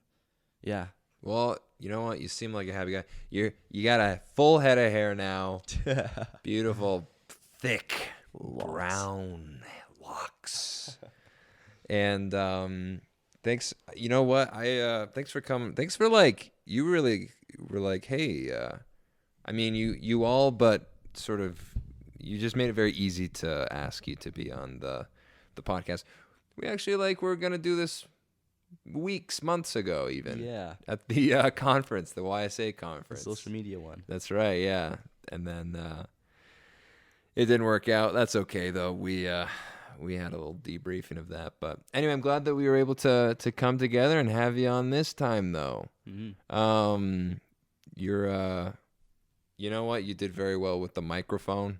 yeah. Well, you know what? You seem like a happy guy. You got a full head of hair now. Beautiful, thick, brown locks. And thanks. You know what? Thanks for coming. Thanks for like. You really were like, hey. I mean, you all, but sort of. You just made it very easy to ask you to be on the podcast. We actually we're gonna do this months ago, even. Yeah. At the conference, the YSA conference. The social media one. That's right, yeah. And then it didn't work out. That's okay, though. We had a little debriefing of that. But anyway, I'm glad that we were able to come together and have you on this time, though. You're, you know what? You did very well with the microphone.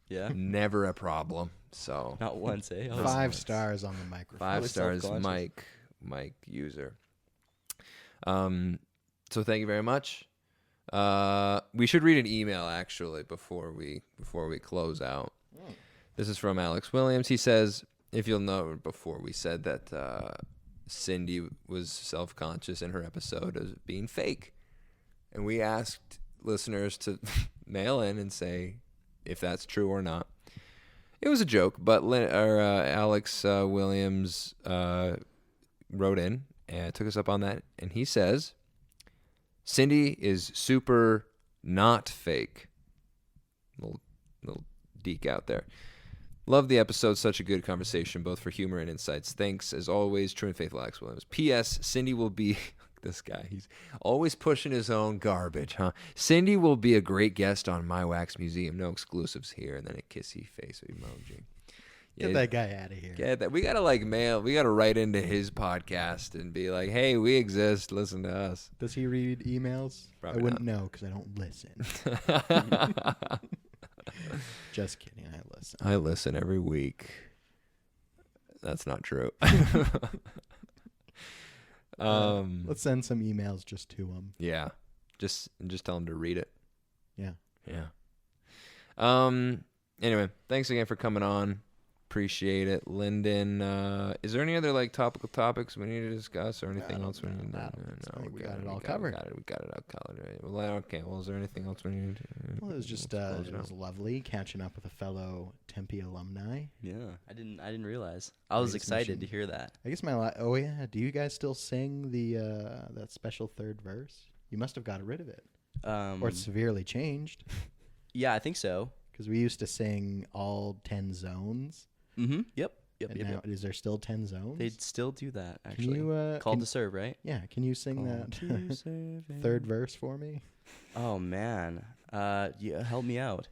Yeah. Never a problem. So Not once, eh? 5 stars on the microphone. 5 stars, self-conscious. mic user. So thank you very much. We should read an email actually before we close out. This is from Alex Williams. He says, if you'll know, before we said that Cindy was self-conscious in her episode as being fake, and we asked listeners to mail in and say if that's true or not. It was a joke, but Alex Williams wrote in and took us up on that, and he says, Cindy is super not fake. Little deke out there. Love the episode. Such a good conversation, both for humor and insights. Thanks, as always, true and faithful Alex Williams. P.S. Cindy will be... This guy, he's always pushing his own garbage, huh? Cindy will be a great guest on My Wax Museum. No exclusives here. And then a kissy face emoji. Get that guy out of here. Get that. We gotta we gotta write into his podcast and be like, hey, we exist. Listen to us. Does he read emails? Probably I wouldn't not. know because I don't listen. Just kidding. I listen. I listen every week. That's not true. Let's send some emails just to him. Yeah. Just tell him to read it. Yeah. Yeah. Anyway, thanks again for coming on. Appreciate it. Lyndon, is there any other topical topics we need to discuss or anything else we need to I think we got it all covered. We got it all covered. Right? Well, okay. Well, is there anything else we need to Well, it was just it was lovely catching up with a fellow Tempe alumni. Yeah. I didn't realize. I was Praise excited mission. to hear that. I guess oh yeah, do you guys still sing the that special third verse? You must have got rid of it, or it's severely changed. Yeah, I think so. Because we used to sing all 10 zones. Mm-hmm. Yep. And now, is there still 10 zones? They'd still do that, actually. Can you, Called to serve, right? Yeah, can you sing that third verse for me? Oh, man. Yeah, help me out.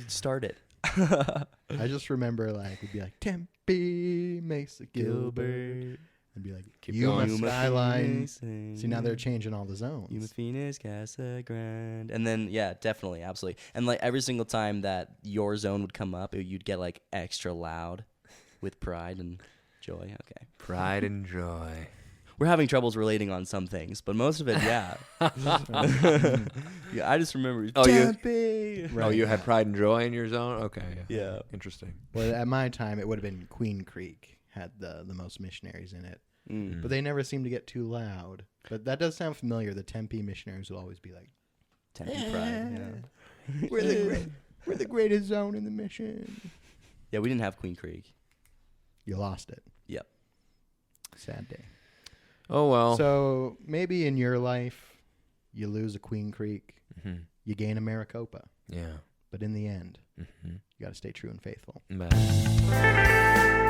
Start it. I just remember, we'd be like, Tempe, Mesa, Gilbert. and be like, Keep Yuma going. Skyline. See, now they're changing all the zones. Yuma Phoenix, Casa Grande. And then, yeah, definitely, absolutely. And like every single time that your zone would come up, you'd get like extra loud with pride and joy. Okay. Pride and joy. We're having troubles relating on some things, but most of it, yeah. Yeah, I just remember. Oh, Tempe! Oh, you had pride and joy in your zone? Okay. Yeah. Interesting. Well, at my time, it would have been Queen Creek had the most missionaries in it. Mm. But they never seemed to get too loud. But that does sound familiar. The Tempe missionaries will always be like, Tempe pride. Yeah. we're the greatest zone in the mission. Yeah, we didn't have Queen Creek. You lost it. Yep. Sad day. Oh, well. So maybe in your life, you lose a Queen Creek, Mhm. you gain a Maricopa. Yeah. But in the end, Mm-hmm. you got to stay true and faithful. Bye.